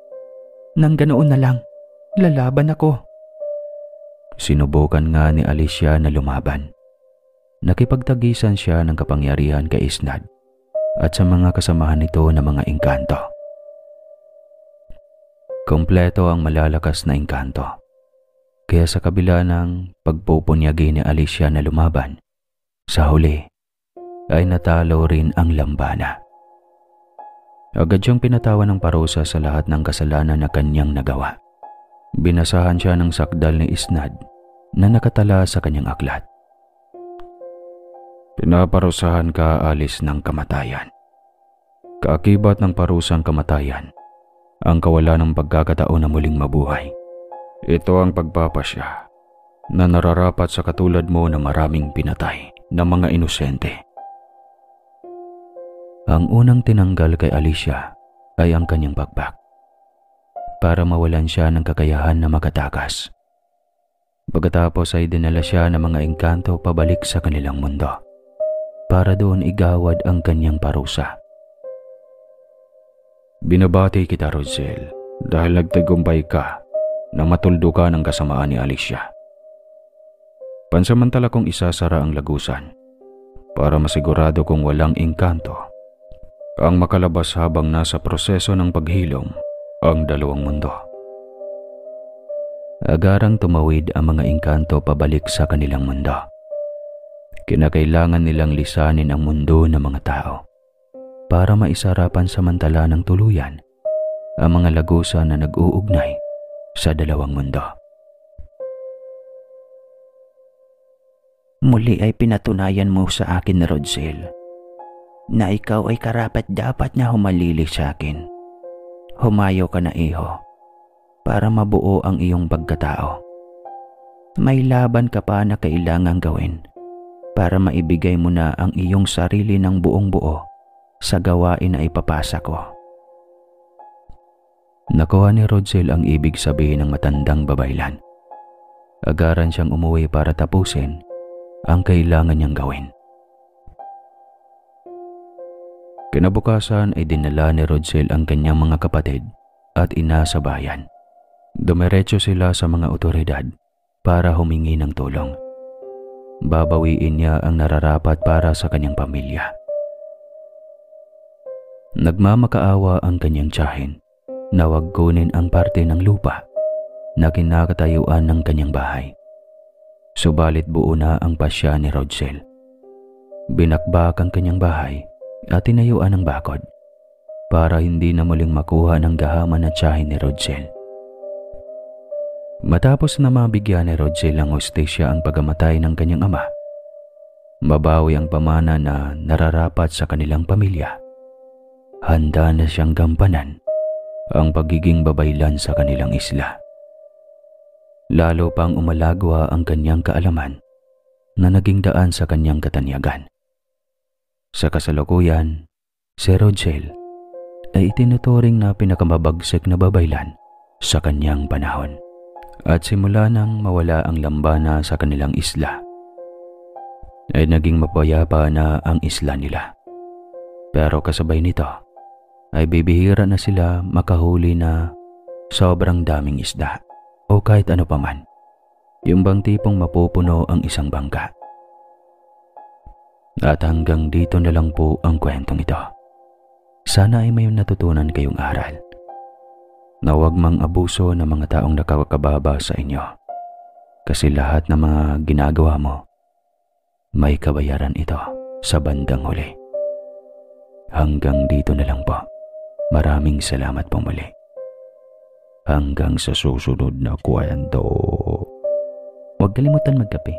Nang ganoon na lang, lalaban ako. Sinubukan nga ni Alicia na lumaban. Nakipagtagisan siya ng kapangyarihan kay Isnad at sa mga kasamahan nito na mga engkanto. Kompleto ang malalakas na engkanto. Kaya sa kabila ng pagpupunyagi ni Alicia na lumaban, sa huli ay natalo rin ang lambana. Agad siyang pinatawan ng parusa sa lahat ng kasalanan na kanyang nagawa. Binasahan siya ng sakdal ni Isnad na nakatala sa kanyang aklat. Pinaparusahan ka, alis ng kamatayan. Kaakibat ng parusang kamatayan, ang kawalan ng pagkakataon na muling mabuhay. Ito ang pagpapasya na nararapat sa katulad mo na maraming pinatay na mga inosente. Ang unang tinanggal kay Alicia ay ang kanyang pakpak para mawalan siya ng kakayahan na makatakas. Pagkatapos ay dinala siya ng mga engkanto pabalik sa kanilang mundo para doon igawad ang kanyang parusa. Binabati kita, Rodsel, dahil nagtagumpay ka na matuldo ka ng kasamaan ni Alicia. Pansamantala kong isasara ang lagusan para masigurado kung walang engkanto ang makalabas habang nasa proseso ng paghilom ang dalawang mundo. Agarang tumawid ang mga engkanto pabalik sa kanilang mundo. Kinakailangan nilang lisanin ang mundo ng mga tao para maisarapan samantala ng tuluyan ang mga lagusan na nag-uugnay sa dalawang mundo. Muli ay pinatunayan mo sa akin, Rodsel, na ikaw ay karapat-dapat na humalili sa akin. Humayo ka na, iho, para mabuo ang iyong pagkatao. May laban ka pa na kailangang gawin para maibigay mo na ang iyong sarili ng buong buo sa gawain na ipapasa ko. Nakuha ni Rodsel ang ibig sabihin ng matandang babaylan. Agaran siyang umuwi para tapusin ang kailangan niyang gawin. Kinabukasan ay dinala ni Rodsel ang kanyang mga kapatid at ina sa bayan. Dumiretso sila sa mga otoridad para humingi ng tulong. Babawiin niya ang nararapat para sa kanyang pamilya. Nagmamakaawa ang kanyang tiyahin na wag kunin ang parte ng lupa na kinakatayuan ng kanyang bahay. Subalit buo na ang pasya ni Rodsel. Binakbak ang kanyang bahay at tinayuan ng bakod para hindi na muling makuha ng gahaman na tiyahin ni Rodsel. Matapos na mabigyan ni Rodsel ang hustisya ang pagamatay ng kanyang ama, mabawi ang pamana na nararapat sa kanilang pamilya, handa na siyang gampanan ang pagiging babaylan sa kanilang isla. Lalo pang umalagwa ang kanyang kaalaman na naging daan sa kanyang katanyagan. Sa kasalukuyan, si Rodsel ay itinuturing na pinakamabagsik na babaylan sa kanyang panahon at simula nang mawala ang lambana sa kanilang isla ay naging mapayapa na ang isla nila. Pero kasabay nito ay bibihira na sila makahuli na sobrang daming isda o kahit ano paman, yung bang tipong mapupuno ang isang bangka. At hanggang dito na lang po ang kwentong ito. Sana ay may natutunan kayong aral na huwag mang abuso ng mga taong nakakababa sa inyo, kasi lahat ng mga ginagawa mo may kabayaran ito sa bandang huli. Hanggang dito na lang po. Maraming salamat po muli. Hanggang sa susunod na kwento. Huwag kalimutan magkape.